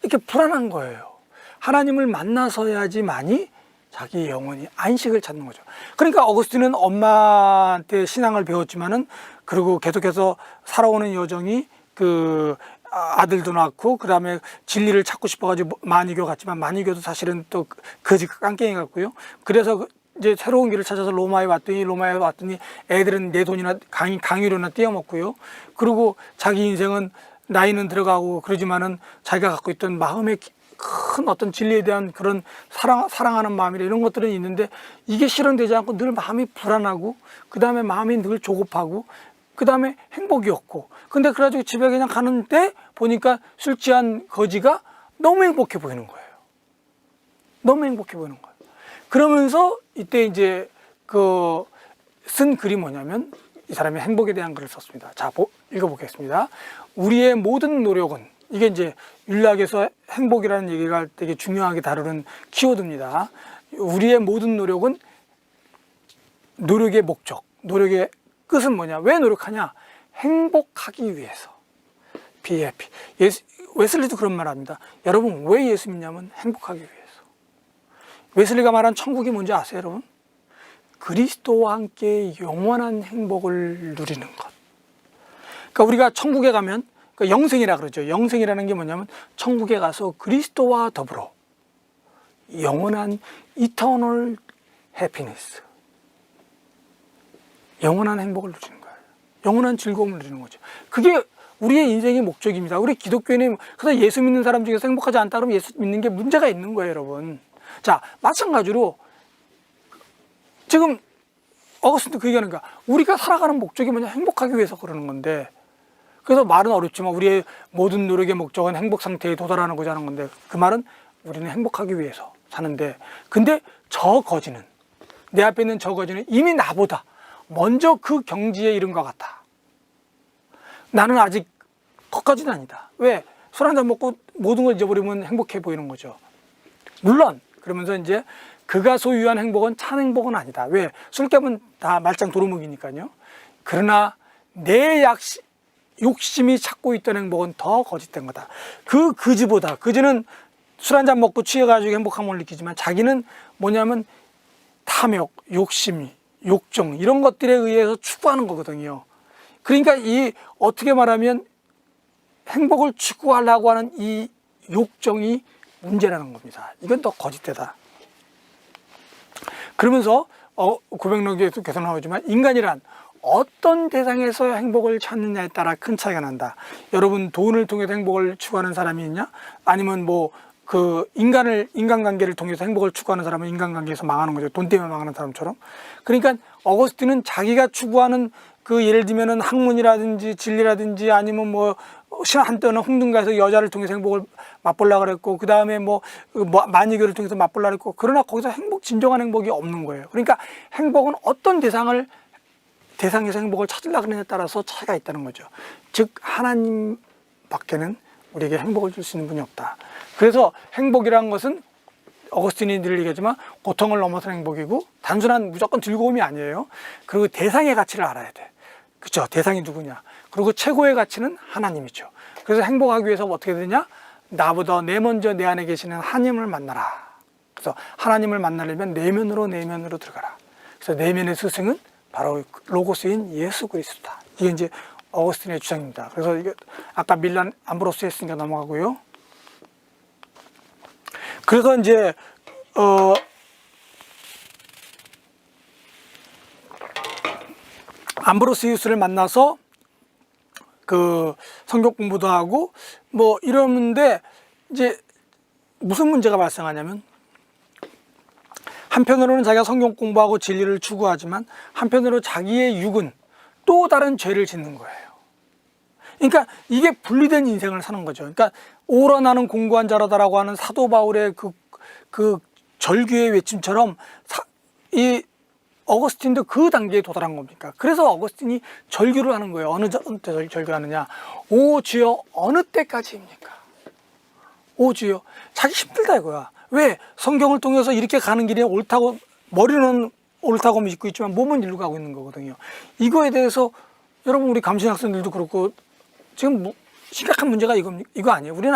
이렇게 불안한 거예요. 하나님을 만나서야지만이 자기 영혼이 안식을 찾는 거죠. 그러니까 어거스틴은 엄마한테 신앙을 배웠지만은 그리고 계속해서 살아오는 여정이 아들도 낳고 그 다음에 진리를 찾고 싶어가지고 마니교 갔지만 마니교도 사실은 또 거지 깡깽이 같고요. 그래서 이제 새로운 길을 찾아서 로마에 왔더니 애들은 내 돈이나 강의료나 떼어먹고요. 그리고 자기 인생은 나이는 들어가고 그러지만은 자기가 갖고 있던 마음의 큰 어떤 진리에 대한 그런 사랑하는 마음이나 이런 것들은 있는데 이게 실현되지 않고 늘 마음이 불안하고 그 다음에 마음이 늘 조급하고 그 다음에 행복이 없고 근데 그래가지고 집에 그냥 가는데 보니까 술 취한 거지가 너무 행복해 보이는 거예요. 너무 행복해 보이는 거예요. 그러면서 이때 이제 쓴 글이 뭐냐면 이 사람이 행복에 대한 글을 썼습니다. 자, 읽어보겠습니다. 우리의 모든 노력은, 이게 이제 율락에서 행복이라는 얘기가 되게 중요하게 다루는 키워드입니다. 우리의 모든 노력은 노력의 목적, 노력의 끝은 뭐냐? 왜 노력하냐? 행복하기 위해서. Be happy. 웨슬리도 그런 말 합니다. 여러분, 왜 예수 믿냐면 행복하기 위해서. 웨슬리가 말한 천국이 뭔지 아세요, 여러분? 그리스도와 함께 영원한 행복을 누리는 것. 그러니까 우리가 천국에 가면, 그러니까 영생이라 그러죠. 영생이라는 게 뭐냐면 천국에 가서 그리스도와 더불어 영원한 eternal happiness, 영원한 행복을 누리는 거예요. 영원한 즐거움을 누리는 거죠. 그게 우리의 인생의 목적입니다. 우리 기독교인이, 그래서 예수 믿는 사람 중에서 행복하지 않다 그러면 예수 믿는 게 문제가 있는 거예요, 여러분. 자, 마찬가지로 지금 어거스틴도 그 얘기하는 거야. 우리가 살아가는 목적이 뭐냐? 행복하기 위해서 그러는 건데, 그래서 말은 어렵지만 우리의 모든 노력의 목적은 행복 상태에 도달하는 거지 하는 건데, 그 말은 우리는 행복하기 위해서 사는데, 근데 저 거지는, 내 앞에 있는 저 거지는 이미 나보다 먼저 그 경지에 이른 것 같아. 나는 아직 거기까지는 아니다. 왜? 술 한잔 먹고 모든 걸 잊어버리면 행복해 보이는 거죠. 물론 그러면서 이제 그가 소유한 행복은 참 행복은 아니다. 왜? 술 깨면 다 말짱 도루묵이니까요. 그러나 내 욕심이 찾고 있던 행복은 더 거짓된 거다. 그 거지보다, 거지는 술 한잔 먹고 취해가지고 행복함을 느끼지만 자기는 뭐냐면 탐욕, 욕심이, 욕정 이런 것들에 의해서 추구하는 거거든요. 그러니까 어떻게 말하면 행복을 추구하려고 하는 이 욕정이 문제라는 겁니다. 이건 더 거짓되다. 그러면서 고백록에도 계속 나오지만 인간이란 어떤 대상에서 행복을 찾느냐에 따라 큰 차이가 난다. 여러분, 돈을 통해서 행복을 추구하는 사람이 있냐? 아니면 인간관계를 통해서 행복을 추구하는 사람은 인간관계에서 망하는 거죠. 돈 때문에 망하는 사람처럼. 그러니까 어거스틴은 자기가 추구하는 예를 들면은 학문이라든지 진리라든지 아니면 한때는 홍등가에서 여자를 통해서 행복을 맛보려고 그랬고, 그 다음에 만이교를 통해서 맛보려고 그랬고, 그러나 거기서 진정한 행복이 없는 거예요. 그러니까 행복은 어떤 대상에서 행복을 찾으려고 하느냐에 따라서 차이가 있다는 거죠. 즉, 하나님 밖에는 우리에게 행복을 줄 수 있는 분이 없다. 그래서 행복이라는 것은 어거스틴이 늘 얘기하지만 고통을 넘어선 행복이고 단순한 무조건 즐거움이 아니에요. 그리고 대상의 가치를 알아야 돼. 그렇죠? 대상이 누구냐. 그리고 최고의 가치는 하나님이죠. 그래서 행복하기 위해서 어떻게 되냐? 나보다 먼저 내 안에 계시는 하나님을 만나라. 그래서 하나님을 만나려면 내면으로 들어가라. 그래서 내면의 스승은 바로 로고스인 예수 그리스도다. 이게 이제 어거스틴의 주장입니다. 그래서 이게 아까 밀란 암브로스 했으니까 넘어가고요. 그래서 이제 암브로시우스를 만나서 그 성경 공부도 하고 뭐 이러는데 이제 무슨 문제가 발생하냐면, 한편으로는 자기가 성경 공부하고 진리를 추구하지만 한편으로 자기의 육은 또 다른 죄를 짓는 거예요. 그러니까 이게 분리된 인생을 사는 거죠. 그러니까 오라 나는 공고한 자라다라고 하는 사도 바울의 그 절규의 외침처럼 이 어거스틴도 그 단계에 도달한 겁니까? 그래서 어거스틴이 절규를 하는 거예요. 어느 때 절규를 하느냐? 오 주여 어느 때까지입니까? 오 주여. 자기 힘들다 이거야. 왜? 성경을 통해서 이렇게 가는 길이 옳다고, 머리는 옳다고 믿고 있지만 몸은 일로 가고 있는 거거든요. 이거에 대해서 여러분, 우리 감신 학생들도 그렇고 지금 심각한 문제가 이거 아니에요. 우리는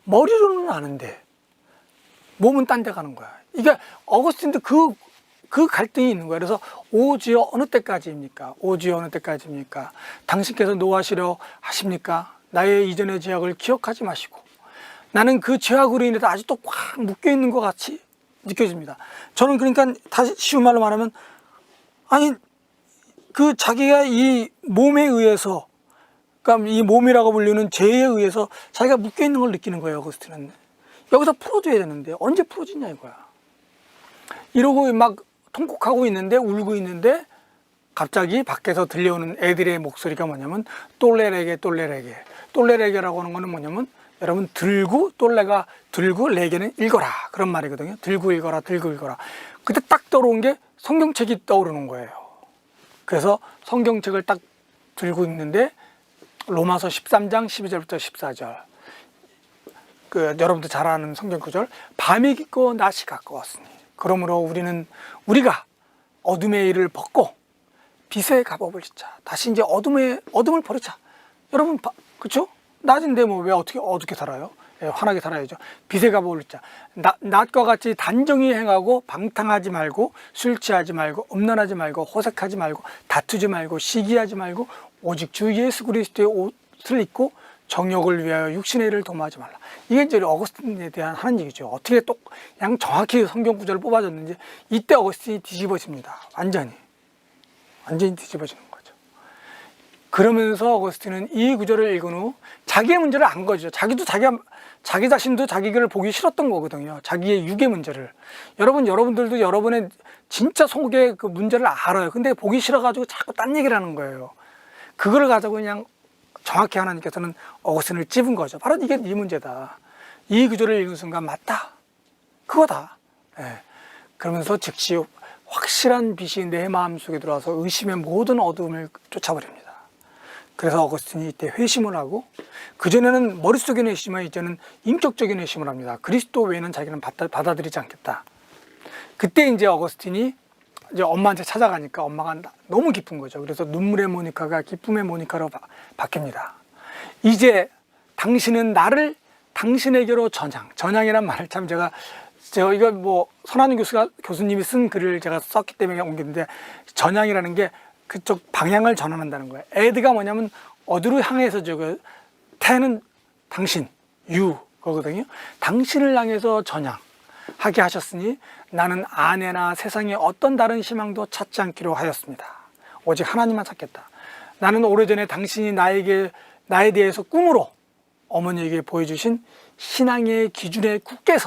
머리로는 아는데 몸은 딴 데 가는 거야. 그러니까 어거스틴도 그 갈등이 있는 거예요. 그래서 오 주여 어느 때까지입니까? 오 주여 어느 때까지입니까? 당신께서 노하시려 하십니까? 나의 이전의 죄악을 기억하지 마시고. 나는 그 죄악으로 인해서 아직도 꽉 묶여있는 것 같이 느껴집니다. 저는 그러니까 다시 쉬운 말로 말하면, 아니 그 자기가 이 몸에 의해서, 그러니까 이 몸이라고 불리는 죄에 의해서 자기가 묶여있는 걸 느끼는 거예요. 어거스틴은 여기서 풀어줘야 되는데 언제 풀어지냐 이거야. 이러고 막 통곡하고 있는데, 울고 있는데 갑자기 밖에서 들려오는 애들의 목소리가 뭐냐면 똘레레게 똘레레게. 똘레레게라고 하는 거는 뭐냐면, 여러분 들고, 똘레가 들고 레게는 읽어라 그런 말이거든요. 들고 읽어라, 들고 읽어라. 그때 딱 떠오른 게 성경책이 떠오르는 거예요. 그래서 성경책을 딱 들고 있는데 로마서 13장 12절부터 14절, 그 여러분도 잘 아는 성경 구절, 밤이 깊고 낮이 가까웠으니 그러므로 우리가 어둠의 일을 벗고 빛의 갑옷을 입자. 다시 이제 어둠을 버리자. 여러분, 그렇죠? 낮인데 뭐 왜 어둡게 살아요? 예, 환하게 살아야죠. 빛의 갑옷을 입자. 낮과 같이 단정히 행하고 방탕하지 말고 술 취하지 말고 음란하지 말고 호색하지 말고 다투지 말고 시기하지 말고 오직 주 예수 그리스도의 옷을 입고 정욕을 위하여 육신의 일을 도모하지 말라. 이게 이제 어거스틴에 대한 하는 얘기죠. 어떻게 또 그냥 정확히 성경 구절을 뽑아줬는지 이때 어거스틴이 뒤집어집니다. 완전히 뒤집어지는 거죠. 그러면서 어거스틴은 이 구절을 읽은 후 자기의 문제를 안 거죠. 자기 자신도 자기를 보기 싫었던 거거든요. 자기의 육의 문제를. 여러분들도 여러분의 진짜 속의 그 문제를 알아요. 근데 보기 싫어가지고 자꾸 딴 얘기를 하는 거예요. 그걸 가지고 그냥 정확히 하나님께서는 어거스틴을 찝은 거죠. 바로 이게 네 문제다. 이 구절을 읽은 순간 맞다. 그거다. 예. 그러면서 즉시 확실한 빛이 내 마음속에 들어와서 의심의 모든 어둠을 쫓아버립니다. 그래서 어거스틴이 이때 회심을 하고, 그전에는 머릿속에 회심을, 이제는 인격적인 회심을 합니다. 그리스도 외에는 자기는 받아들이지 않겠다. 그때 이제 어거스틴이 이제 엄마한테 찾아가니까 엄마가 너무 기쁜 거죠. 그래서 눈물의 모니카가 기쁨의 모니카로 바뀝니다. 이제 당신은 나를 당신에게로 전향이란 말을 참 제가 이거 뭐 선한윤 교수님이 쓴 글을 제가 썼기 때문에 옮겼는데, 전향이라는 게 그쪽 방향을 전환한다는 거예요. 에드가 뭐냐면 어디로 향해서, 태는 당신, 거거든요. 당신을 향해서 전향하게 하셨으니 나는 아내나 세상에 어떤 다른 희망도 찾지 않기로 하였습니다. 오직 하나님만 찾겠다. 나는 오래전에 당신이 나에 대해서 꿈으로 어머니에게 보여주신 신앙의 기준에 굳게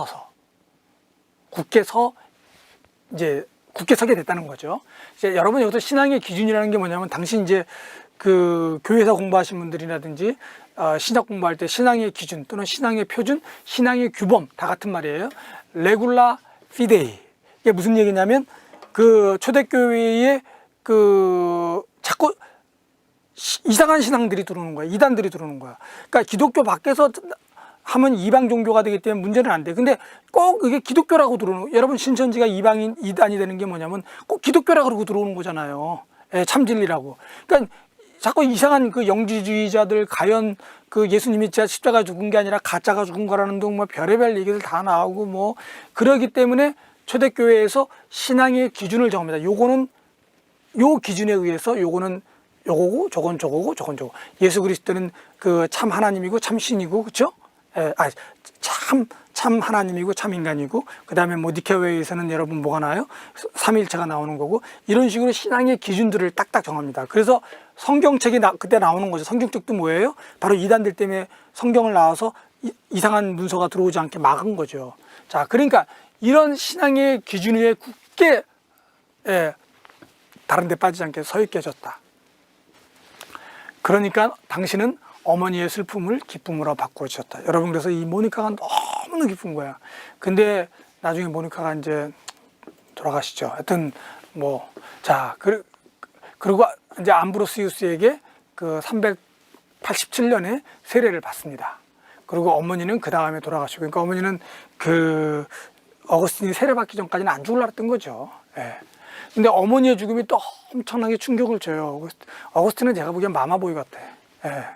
서게 됐다는 거죠. 이제 여러분, 여기서 신앙의 기준이라는 게 뭐냐면, 당신 이제 그 교회에서 공부하신 분들이라든지 신학 공부할 때 신앙의 기준 또는 신앙의 표준, 신앙의 규범 다 같은 말이에요. 레굴라 피데이. 이게 무슨 얘기냐면, 그 초대교회에 자꾸 이상한 신앙들이 들어오는 거야. 이단들이 들어오는 거야. 그러니까 기독교 밖에서 하면 이방 종교가 되기 때문에 문제는 안 돼. 근데 꼭 이게 기독교라고 들어오는, 여러분 신천지가 이단이 되는 게 뭐냐면 꼭 기독교라고 그러고 들어오는 거잖아요. 예, 참진리라고. 그러니까 자꾸 이상한 그 영지주의자들, 가연 그 예수님이 진짜 십자가 죽은 게 아니라 가짜가 죽은 거라는 등 뭐 별의별 얘기들 다 나오고 뭐 그러기 때문에 초대교회에서 신앙의 기준을 정합니다. 요거는 요 기준에 의해서 요거는 요거고 저건 저거고 저건 저거. 예수 그리스도는 그 참 하나님이고 참 신이고, 그렇죠? 참 참 하나님이고 참 인간이고, 그 다음에 뭐 니케웨에서는 여러분 뭐가 나와요? 삼위일체가 나오는 거고, 이런 식으로 신앙의 기준들을 딱딱 정합니다. 그래서 성경책이 그때 나오는 거죠. 성경책도 뭐예요? 바로 이단들 때문에 성경을 나와서 이상한 문서가 들어오지 않게 막은 거죠. 자, 그러니까 이런 신앙의 기준 위에 굳게 다른 데 빠지지 않게 서 있게 해줬다. 그러니까 당신은 어머니의 슬픔을 기쁨으로 바꾸어 주셨다. 여러분, 그래서 이 모니카가 너무너무 기쁜 거야. 근데 나중에 모니카가 이제 돌아가시죠. 하여튼 뭐, 자, 그리고 이제 암브로시우스에게 그 387년에 세례를 받습니다. 그리고 어머니는 그 다음에 돌아가시고, 그러니까 어머니는 그 어거스틴이 세례받기 전까지는 안 죽으려고 했던 거죠. 예. 근데 어머니의 죽음이 또 엄청나게 충격을 줘요. 어거스틴은 제가 보기엔 마마보이 같아. 예.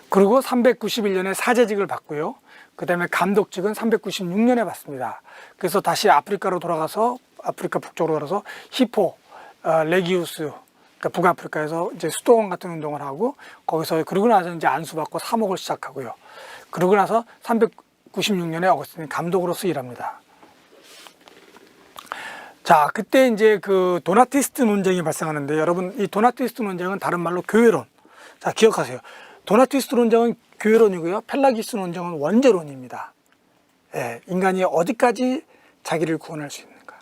그리고 391년에 사제직을 받고요. 그 다음에 감독직은 396년에 받습니다. 그래서 다시 아프리카 북쪽으로 돌아서 히포, 레기우스, 그러니까 북아프리카에서 이제 수도원 같은 운동을 하고, 거기서 그러고 나서 이제 안수받고 사목을 시작하고요. 그러고 나서 396년에 어거스틴이 감독으로서 일합니다. 자, 그때 이제 그 도나티스트 논쟁이 발생하는데, 여러분, 이 도나티스트 논쟁은 다른 말로 교회론. 자, 기억하세요. 도나티스트 논쟁은 교회론이고요. 펠라기스 논쟁은 원죄론입니다. 예, 인간이 어디까지 자기를 구원할 수 있는가,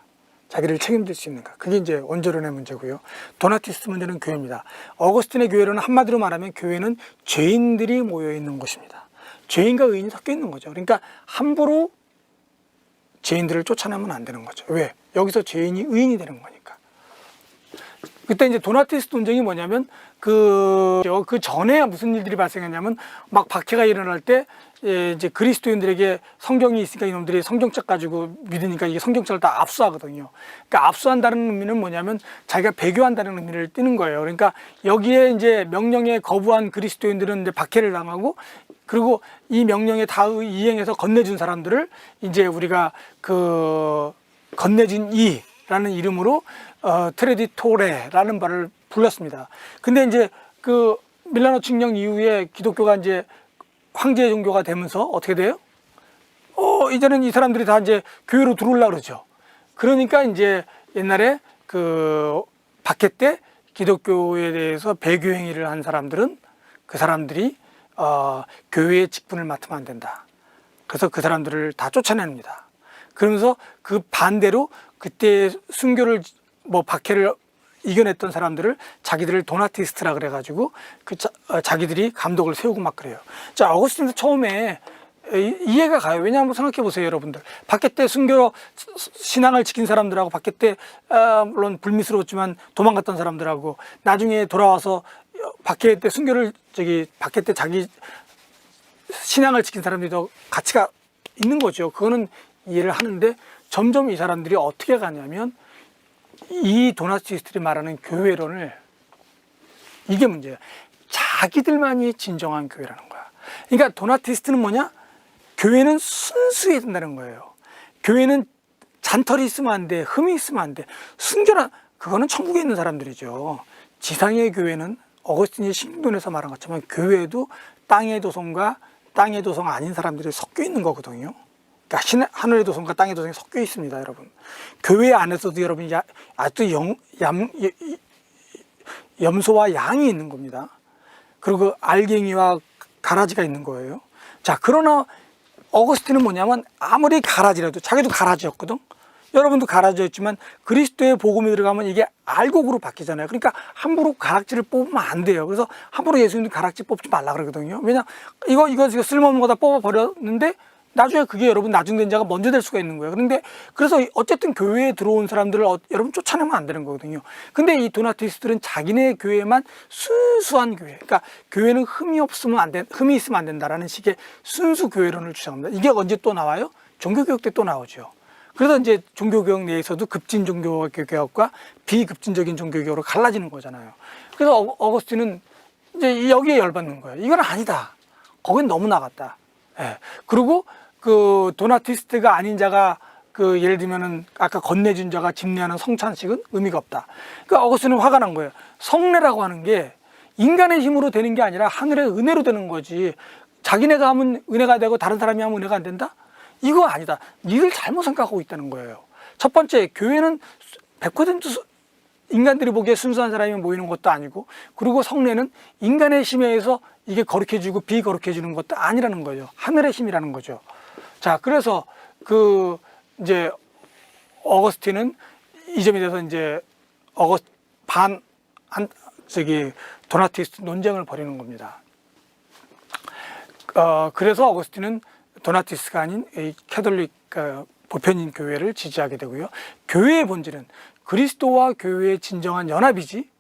자기를 책임질 수 있는가. 그게 이제 원죄론의 문제고요. 도나티스트 문제는 교회입니다. 어거스틴의 교회론은 한마디로 말하면 교회는 죄인들이 모여 있는 곳입니다. 죄인과 의인이 섞여 있는 거죠. 그러니까 함부로 죄인들을 쫓아내면 안 되는 거죠. 왜? 여기서 죄인이 의인이 되는 거니까. 그때 이제 도나티스트 논쟁이 뭐냐면 그 전에 무슨 일들이 발생했냐면, 막 박해가 일어날 때 이제 그리스도인들에게 성경이 있으니까 이놈들이 성경책 가지고 믿으니까 이게 성경책을 다 압수하거든요. 그러니까 압수한다는 의미는 뭐냐면 자기가 배교한다는 의미를 띠는 거예요. 그러니까 여기에 이제 명령에 거부한 그리스도인들은 이제 박해를 당하고, 그리고 이 명령에 다 이행해서 건네준 사람들을 이제 우리가 그 건네준 이라는 이름으로 트레디토레라는 말을 불렀습니다. 근데 이제 그 밀라노 칙령 이후에 기독교가 이제 황제 종교가 되면서 어떻게 돼요? 이제는 이 사람들이 다 이제 교회로 들어오려고 그러죠. 그러니까 이제 옛날에 그 박해 때 기독교에 대해서 배교 행위를 한 사람들은 그 사람들이 교회의 직분을 맡으면 안 된다. 그래서 그 사람들을 다 쫓아냅니다. 그러면서 그 반대로 그때 순교를 뭐 박해를 이겨냈던 사람들을 자기들을 도나티스트라 그래가지고 자기들이 감독을 세우고 막 그래요. 자, 어거스틴도 처음에 이해가 가요. 왜냐하면 생각해 보세요, 여러분들. 박해 때 순교 신앙을 지킨 사람들하고, 박해 때 물론 불미스러웠지만 도망갔던 사람들하고, 나중에 돌아와서 박해 때 박해 때 자기 신앙을 지킨 사람들이 더 가치가 있는 거죠. 그거는 이해를 하는데, 점점 이 사람들이 어떻게 가냐면 이 도나티스트들이 말하는 교회론을, 이게 문제예요. 자기들만이 진정한 교회라는 거야. 그러니까 도나티스트는 뭐냐? 교회는 순수해야 된다는 거예요. 교회는 잔털이 있으면 안 돼, 흠이 있으면 안 돼. 순결한, 그거는 천국에 있는 사람들이죠. 지상의 교회는 어거스틴이 신경론에서 말한 것처럼 교회도 땅의 도성과 땅의 도성 아닌 사람들이 섞여 있는 거거든요. 그러니까 하늘의 도성과 땅의 도성이 섞여 있습니다, 여러분. 교회 안에서도 여러분 아직도 염소와 양이 있는 겁니다. 그리고 알갱이와 가라지가 있는 거예요. 자, 그러나 어거스틴은 뭐냐면 아무리 가라지라도, 자기도 가라지였거든. 여러분도 가라지였지만 그리스도의 복음이 들어가면 이게 알곡으로 바뀌잖아요. 그러니까 함부로 가락지를 뽑으면 안 돼요. 그래서 함부로 예수님도 가락지 뽑지 말라 그러거든요. 왜냐, 이거 쓸모없는 거다 뽑아 버렸는데 나중에 그게 여러분 나중된 자가 먼저 될 수가 있는 거예요. 그래서 어쨌든 교회에 들어온 사람들을 여러분 쫓아내면 안 되는 거거든요. 근데 이 도나티스트들은 자기네 교회만 순수한 교회, 그러니까 교회는 흠이 있으면 안 된다라는 식의 순수 교회론을 주장합니다. 이게 언제 또 나와요? 종교개혁 때 또 나오죠. 그래서 이제 종교개혁 내에서도 급진 종교개혁과 비급진적인 종교개혁으로 갈라지는 거잖아요. 그래서 어거스틴은 이제 여기에 열받는 거예요. 이건 아니다. 거긴 너무 나갔다. 예. 그리고 그 도나티스트가 아닌 자가 예를 들면은 아까 건네준 자가 집례하는 성찬식은 의미가 없다. 그러니까 어거스틴은 화가 난 거예요. 성례라고 하는 게 인간의 힘으로 되는 게 아니라 하늘의 은혜로 되는 거지. 자기네가 하면 은혜가 되고 다른 사람이 하면 은혜가 안 된다? 이거 아니다. 니들 잘못 생각하고 있다는 거예요. 첫 번째, 교회는 100% 인간들이 보기에 순수한 사람이 모이는 것도 아니고, 그리고 성례는 인간의 힘에 의해서 이게 거룩해지고 비거룩해지는 것도 아니라는 거죠. 하늘의 힘이라는 거죠. 자, 그래서 이제 어거스틴은 이 점에 대해서 이제 도나티스트 논쟁을 벌이는 겁니다. 그래서 어거스틴은 도나티스트가 아닌 이 캐톨릭 보편인 교회를 지지하게 되고요. 교회의 본질은 그리스도와 교회의 진정한 연합이지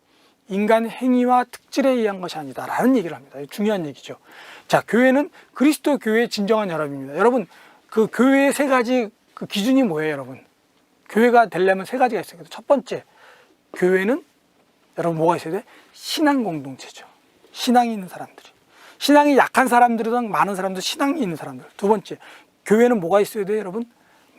인간 행위와 특질에 의한 것이 아니다 라는 얘기를 합니다. 중요한 얘기죠. 자, 교회는 그리스도 교회의 진정한 연합입니다. 여러분, 그 교회의 세 가지 그 기준이 뭐예요, 여러분? 교회가 되려면 세 가지가 있어요. 첫 번째, 교회는 여러분 뭐가 있어야 돼? 신앙 공동체죠. 신앙이 있는 사람들이. 신앙이 약한 사람들이든 많은 사람들, 신앙이 있는 사람들. 두 번째, 교회는 뭐가 있어야 돼요, 여러분?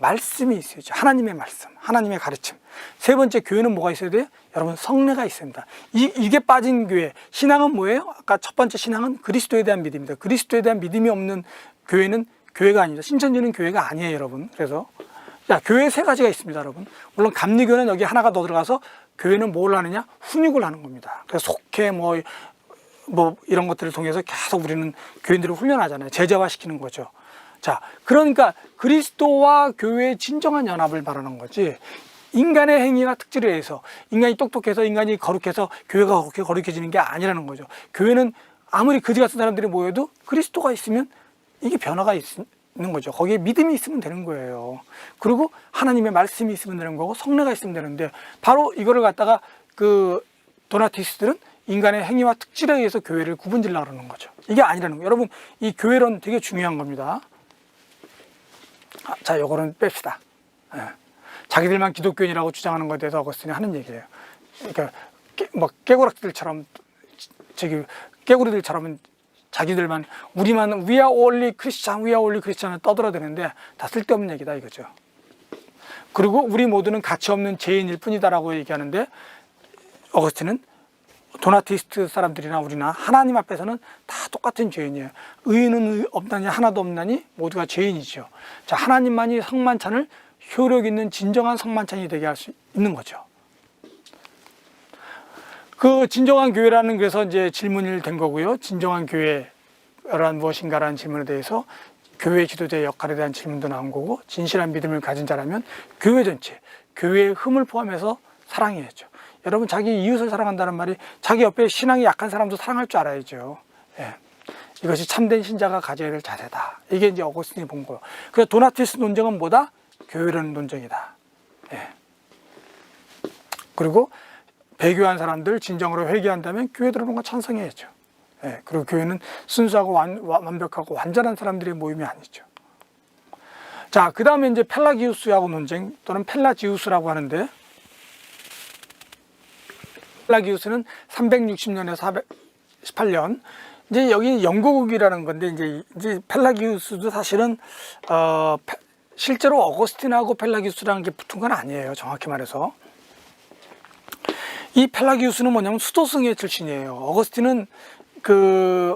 말씀이 있어야죠. 하나님의 말씀, 하나님의 가르침. 세 번째, 교회는 뭐가 있어야 돼요? 여러분, 성례가 있어야 된다. 이게 빠진 교회. 신앙은 뭐예요? 아까 첫 번째 신앙은 그리스도에 대한 믿음입니다. 그리스도에 대한 믿음이 없는 교회는 교회가 아닙니다. 신천지는 교회가 아니에요, 여러분. 그래서 자, 교회 세 가지가 있습니다, 여러분. 물론 감리교는 여기 하나가 더 들어가서 교회는 뭘 하느냐? 훈육을 하는 겁니다. 그래서 속회 뭐 이런 것들을 통해서 계속 우리는 교인들을 훈련하잖아요. 제자화시키는 거죠. 자, 그러니까 그리스도와 교회의 진정한 연합을 말하는 거지, 인간의 행위나 특질에 의해서 인간이 똑똑해서 인간이 거룩해서 교회가 그렇게 거룩해지는 게 아니라는 거죠. 교회는 아무리 그지 같은 사람들이 모여도 그리스도가 있으면 이게 변화가 있는 거죠. 거기에 믿음이 있으면 되는 거예요. 그리고 하나님의 말씀이 있으면 되는 거고 성례가 있으면 되는데, 바로 이거를 갖다가 그 도나티스트들은 인간의 행위와 특질에 의해서 교회를 구분짓려고 그러는 거죠. 이게 아니라는 거예요. 여러분, 이 교회론 되게 중요한 겁니다. 자, 요거는 뺍시다. 예. 자기들만 기독교인이라고 주장하는 것에 대해서 어거스틴이 하는 얘기예요. 그러니까 깨구락들처럼 깨구리들처럼 자기들만 우리만 we are only Christian 떠들어대는데 다 쓸데없는 얘기다 이거죠. 그리고 우리 모두는 가치 없는 죄인일 뿐이다라고 얘기하는데, 어거스틴은 도나티스트 사람들이나 우리나 하나님 앞에서는 다 똑같은 죄인이에요. 의인은 없나니 하나도 없나니 모두가 죄인이죠. 자, 하나님만이 성만찬을 효력 있는 진정한 성만찬이 되게 할 수 있는 거죠. 그 진정한 교회라는, 그래서 이제 질문이 된 거고요. 진정한 교회란 무엇인가라는 질문에 대해서 교회 지도자의 역할에 대한 질문도 나온 거고, 진실한 믿음을 가진 자라면 교회 전체, 교회의 흠을 포함해서 사랑해야죠. 여러분, 자기 이웃을 사랑한다는 말이 자기 옆에 신앙이 약한 사람도 사랑할 줄 알아야죠. 예. 이것이 참된 신자가 가져야 될 자세다. 이게 이제 어거스틴이 본 거예요. 그래서 도나티스 논쟁은 뭐다? 교회라는 논쟁이다. 예. 그리고 배교한 사람들 진정으로 회개한다면 교회 들어오는 거 찬성해야죠. 예. 그리고 교회는 순수하고 완벽하고 완전한 사람들의 모임이 아니죠. 자, 그 다음에 이제 펠라기우스하고 논쟁, 또는 펠라지우스라고 하는데, 펠라기우스는 360년에서 418년. 이제 여기 영국이라는 건데, 이제 펠라기우스도 사실은 실제로 어거스틴하고 펠라기우스라는 게 붙은 건 아니에요. 정확히 말해서 이 펠라기우스는 뭐냐면 수도승의 출신이에요. 어거스틴은 그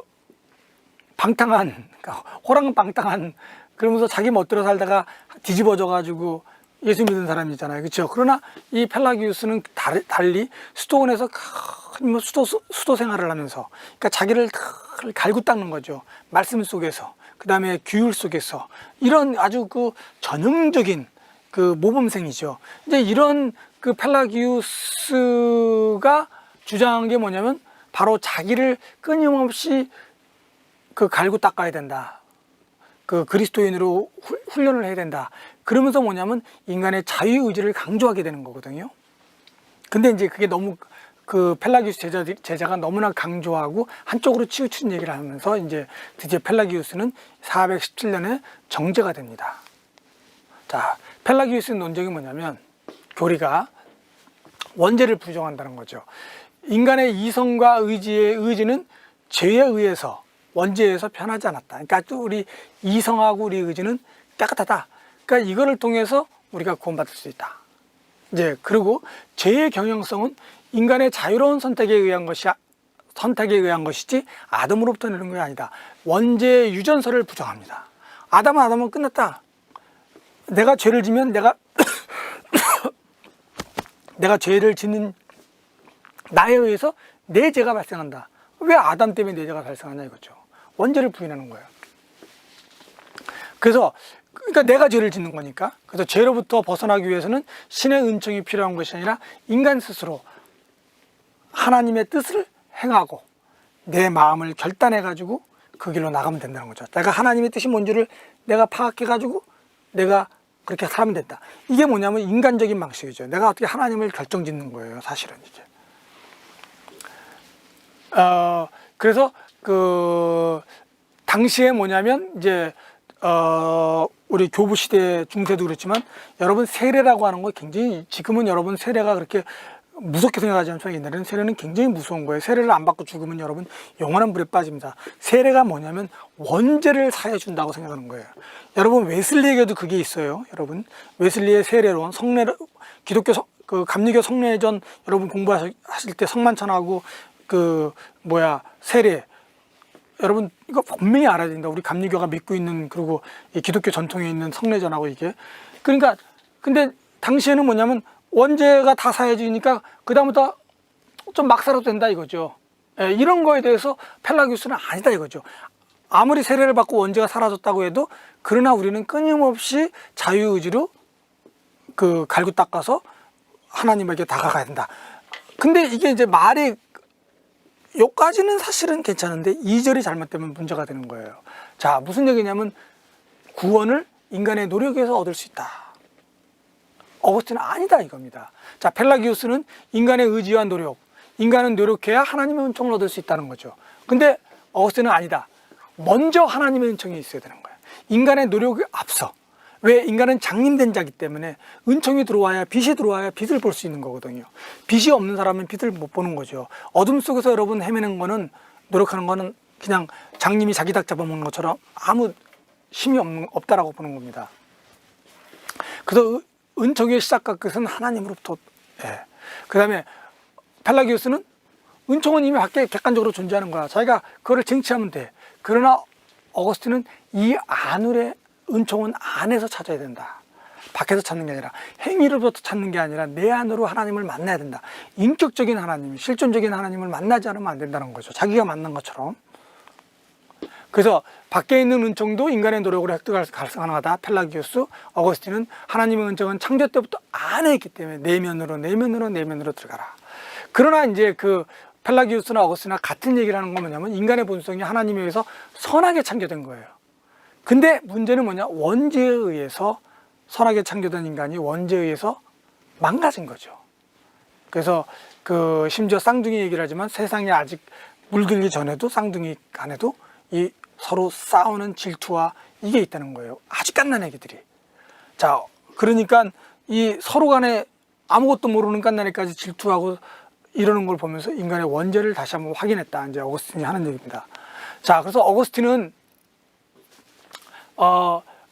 방탕한, 그러니까 호랑방탕한, 그러면서 자기 멋대로 살다가 뒤집어져 가지고 예수 믿은 사람이잖아요. 그렇죠? 그러나 이 펠라기우스는 달리 수도원에서 큰 수도 생활을 하면서, 그러니까 자기를 갈고 닦는 거죠. 말씀 속에서, 그 다음에 규율 속에서, 이런 아주 그 전형적인 그 모범생이죠. 이제 이런 그 펠라기우스가 주장한 게 뭐냐면, 바로 자기를 끊임없이 그 갈고 닦아야 된다. 그 그리스도인으로 훈련을 해야 된다. 그러면서 뭐냐면 인간의 자유의지를 강조하게 되는 거거든요. 근데 이제 그게 너무 그 펠라기우스 제자가 너무나 강조하고 한쪽으로 치우치는 얘기를 하면서 이제 드디어 펠라기우스는 417년에 정죄가 됩니다. 자, 펠라기우스 논쟁이 뭐냐면, 교리가 원죄를 부정한다는 거죠. 인간의 이성과 의지는 죄에 의해서, 원죄에 의해서 변하지 않았다. 그러니까 또 우리 이성하고 우리 의지는 깨끗하다. 그러니까 이거를 통해서 우리가 구원받을 수 있다. 이제 그리고 죄의 경향성은 인간의 자유로운 선택에 의한 것이 선택에 의한 것이지 아담으로부터 내려온 게 아니다. 원죄의 유전서를 부정합니다. 아담은 끝났다. 내가 죄를 지면 내가 죄를 짓는 나에 의해서 내 죄가 발생한다. 왜 아담 때문에 내 죄가 발생하냐 이거죠. 원죄를 부인하는 거예요. 그래서 그러니까 내가 죄를 짓는 거니까. 그래서 죄로부터 벗어나기 위해서는 신의 은총이 필요한 것이 아니라 인간 스스로 하나님의 뜻을 행하고 내 마음을 결단해 가지고 그 길로 나가면 된다는 거죠. 내가 하나님의 뜻이 뭔지를 내가 파악해 가지고 내가 그렇게 살면 된다. 이게 뭐냐면 인간적인 방식이죠. 내가 어떻게 하나님을 결정짓는 거예요, 사실은 이제. 그래서 그 당시에 뭐냐면 이제 우리 교부 시대 중세도 그렇지만 여러분 세례라고 하는 거 굉장히 지금은 여러분 세례가 그렇게 무섭게 생각하지 않지만 옛날에는 세례는 굉장히 무서운 거예요. 세례를 안 받고 죽으면 여러분 영원한 불에 빠집니다. 세례가 뭐냐면 원죄를 사해 준다고 생각하는 거예요. 여러분 웨슬리에게도 그게 있어요. 여러분 웨슬리의 세례론, 기독교 그 감리교 성례전 여러분 공부하실 때 성만찬하고 세례 여러분 이거 분명히 알아야 된다. 우리 감리교가 믿고 있는 그리고 이 기독교 전통에 있는 성례전하고 이게 그러니까 근데 당시에는 뭐냐면 원죄가 다 사해지니까 그 다음부터 좀 막 살아도 된다 이거죠. 이런 거에 대해서 펠라기우스는 아니다 이거죠. 아무리 세례를 받고 원죄가 사라졌다고 해도 그러나 우리는 끊임없이 자유의지로 그 갈고 닦아서 하나님에게 다가가야 된다. 근데 이게 이제 말이 요까지는 사실은 괜찮은데 2절이 잘못되면 문제가 되는 거예요. 자, 무슨 얘기냐면 구원을 인간의 노력에서 얻을 수 있다. 어거스틴은 아니다 이겁니다. 자, 펠라기우스는 인간의 의지와 노력, 인간은 노력해야 하나님의 은총을 얻을 수 있다는 거죠. 근데 어거스틴은 아니다. 먼저 하나님의 은총이 있어야 되는 거예요. 인간의 노력이 앞서. 왜? 인간은 장림된 자이기 때문에 은총이 들어와야 빛이 들어와야 빛을 볼 수 있는 거거든요. 빛이 없는 사람은 빛을 못 보는 거죠. 어둠 속에서 여러분 헤매는 거는 노력하는 거는 그냥 장님이 자기 닭 잡아먹는 것처럼 아무 힘이 없다라고 보는 겁니다. 그래서 은총의 시작과 끝은 하나님으로부터. 그 다음에 펠라기우스는 은총은 이미 밖에 객관적으로 존재하는 거야. 자기가 그거를 쟁취하면 돼. 그러나 어거스틴은 이 안으로 은총은 안에서 찾아야 된다. 밖에서 찾는 게 아니라 행위로부터 찾는 게 아니라 내 안으로 하나님을 만나야 된다. 인격적인 하나님, 실존적인 하나님을 만나지 않으면 안 된다는 거죠. 자기가 만난 것처럼. 그래서 밖에 있는 은총도 인간의 노력으로 획득할 수 가능하다. 펠라기우스, 어거스틴은 하나님의 은총은 창조 때부터 안에 있기 때문에 내면으로 들어가라. 그러나 이제 그 펠라기우스나 어거스틴이나 같은 얘기를 하는 건 뭐냐면 인간의 본성이 하나님에 의해서 선하게 창조된 거예요. 근데 문제는 뭐냐? 원죄에 의해서 선하게 창조된 인간이 원죄에 의해서 망가진 거죠. 그래서 그 심지어 쌍둥이 얘기를 하지만 세상에 아직 물들기 전에도 쌍둥이 간에도 이 서로 싸우는 질투와 이게 있다는 거예요. 아주 갓난 애기들이. 자, 그러니까 이 서로 간에 아무것도 모르는 갓난 애까지 질투하고 이러는 걸 보면서 인간의 원죄를 다시 한번 확인했다. 이제 어거스틴이 하는 얘기입니다. 자, 그래서 어거스틴은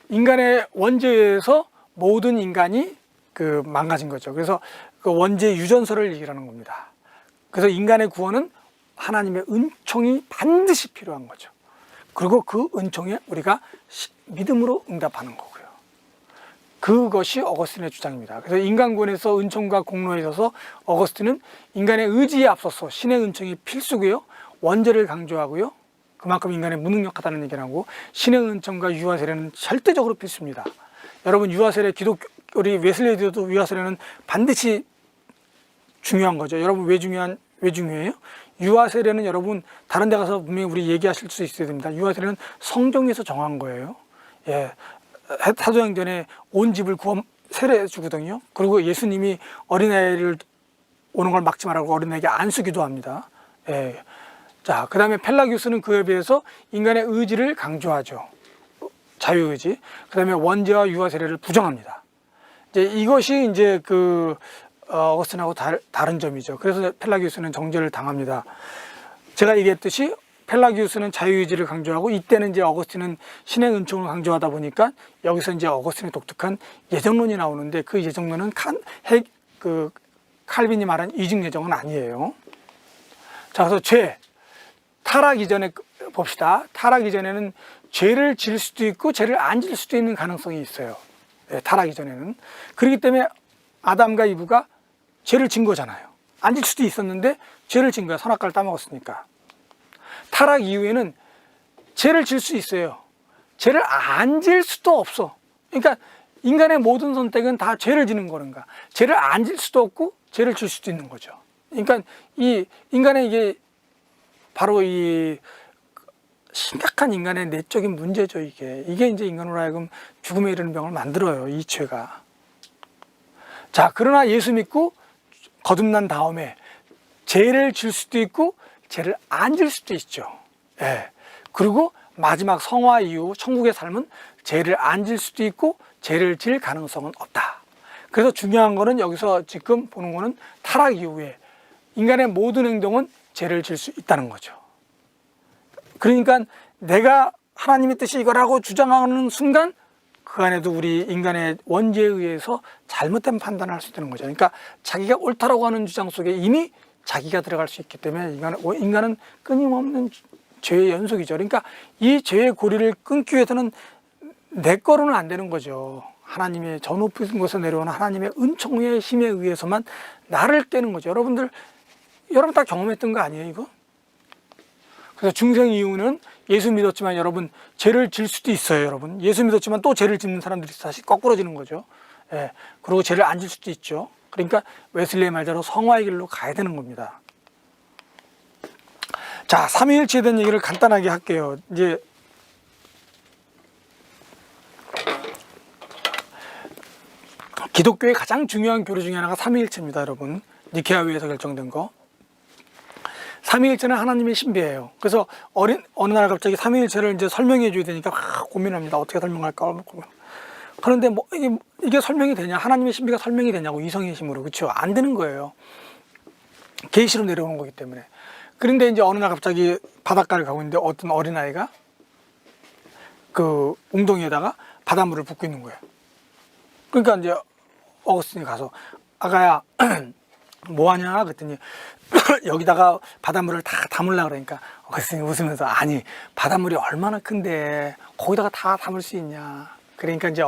인간의 원죄에서 모든 인간이 그 망가진 거죠. 그래서 그 원죄 유전서를 얘기하는 겁니다. 그래서 인간의 구원은 하나님의 은총이 반드시 필요한 거죠. 그리고 그 은총에 우리가 믿음으로 응답하는 거고요. 그것이 어거스틴의 주장입니다. 그래서 인간구원에서 은총과 공로에 있어서 어거스틴은 인간의 의지에 앞서서 신의 은총이 필수고요. 원죄를 강조하고요. 그만큼 인간의 무능력하다는 얘기를 하고 신의 은총과 유아 세례는 절대적으로 필수입니다. 여러분 유아 세례 우리 웨슬리에도 유아 세례는 반드시 중요한 거죠. 여러분 왜 중요해요? 유아 세례는 여러분 다른 데 가서 분명히 우리 얘기하실 수 있어야 됩니다. 유아 세례는 성경에서 정한 거예요. 예, 사도행전에 온 집을 세례해 주거든요. 그리고 예수님이 어린아이를 오는 걸 막지 말라고 어린아이에게 안수기도 합니다. 예. 자, 그 다음에 펠라기우스는 그에 비해서 인간의 의지를 강조하죠. 자유의지. 그 다음에 원죄와 유아 세례를 부정합니다. 이제 이것이 이제 그 어거스틴하고 다른 점이죠. 그래서 펠라기우스는 정죄를 당합니다. 제가 얘기했듯이 펠라기우스는 자유의지를 강조하고 이때는 이제 어거스틴은 신의 은총을 강조하다 보니까 여기서 이제 어거스틴의 독특한 예정론이 나오는데 그 예정론은 칼빈이 말한 이중 예정은 아니에요. 자, 그래서 죄. 타락 이전에 봅시다. 타락 이전에는 죄를 질 수도 있고 죄를 안 질 수도 있는 가능성이 있어요. 네, 타락 이전에는. 그렇기 때문에 아담과 이브가 죄를 진 거잖아요. 안 질 수도 있었는데 죄를 진 거야. 선악과를 따먹었으니까. 타락 이후에는 죄를 질 수 있어요. 죄를 안 질 수도 없어. 그러니까 인간의 모든 선택은 다 죄를 지는 거는가. 죄를 안 질 수도 없고 죄를 질 수도 있는 거죠. 그러니까 이 인간의 이게 바로 이 심각한 인간의 내적인 문제죠. 이게 이제 인간으로 하여금 죽음에 이르는 병을 만들어요. 이 죄가. 자, 그러나 예수 믿고 거듭난 다음에 죄를 질 수도 있고 죄를 안 질 수도 있죠. 예. 그리고 마지막 성화 이후 천국의 삶은 죄를 안 질 수도 있고 죄를 질 가능성은 없다. 그래서 중요한 거는 여기서 지금 보는 거는 타락 이후에 인간의 모든 행동은 죄를 질 수 있다는 거죠. 그러니까 내가 하나님의 뜻이 이거라고 주장하는 순간 그 안에도 우리 인간의 원죄에 의해서 잘못된 판단을 할 수 있다는 거죠. 그러니까 자기가 옳다라고 하는 주장 속에 이미 자기가 들어갈 수 있기 때문에 인간은 끊임없는 죄의 연속이죠. 그러니까 이 죄의 고리를 끊기 위해서는 내 거로는 안 되는 거죠. 하나님의 저 높은 곳에서 내려오는 하나님의 은총의 힘에 의해서만 나를 깨는 거죠. 여러분 다 경험했던 거 아니에요, 이거? 그래서 중생 이후는 예수 믿었지만 여러분 죄를 질 수도 있어요, 여러분. 예수 믿었지만 또 죄를 짓는 사람들이 다시 거꾸러지는 거죠. 예. 그리고 죄를 안 질 수도 있죠. 그러니까 웨슬리의 말대로 성화의 길로 가야 되는 겁니다. 자, 삼위일체에 대한 얘기를 간단하게 할게요. 이제 기독교의 가장 중요한 교리 중에 하나가 삼위일체입니다, 여러분. 니케아회에서 결정된 거. 삼위일체는 하나님의 신비예요. 그래서 어느 날 갑자기 삼위일체를 이제 설명해 줘야 되니까 고민합니다. 어떻게 설명할까? 그런데 뭐 이게 설명이 되냐? 하나님의 신비가 설명이 되냐고, 이성의 힘으로. 그렇죠? 안 되는 거예요. 계시로 내려오는 거기 때문에. 그런데 이제 어느 날 갑자기 바닷가를 가고 있는데 어떤 어린아이가 그 웅덩이에다가 바닷물을 붓고 있는 거예요. 그러니까 이제 어거스틴이 가서 아가야 뭐 하냐 그랬더니 여기다가 바닷물을 다 담으려고 그러니까 어거스틴이 웃으면서 아니 바닷물이 얼마나 큰데 거기다가 다 담을 수 있냐. 그러니까 이제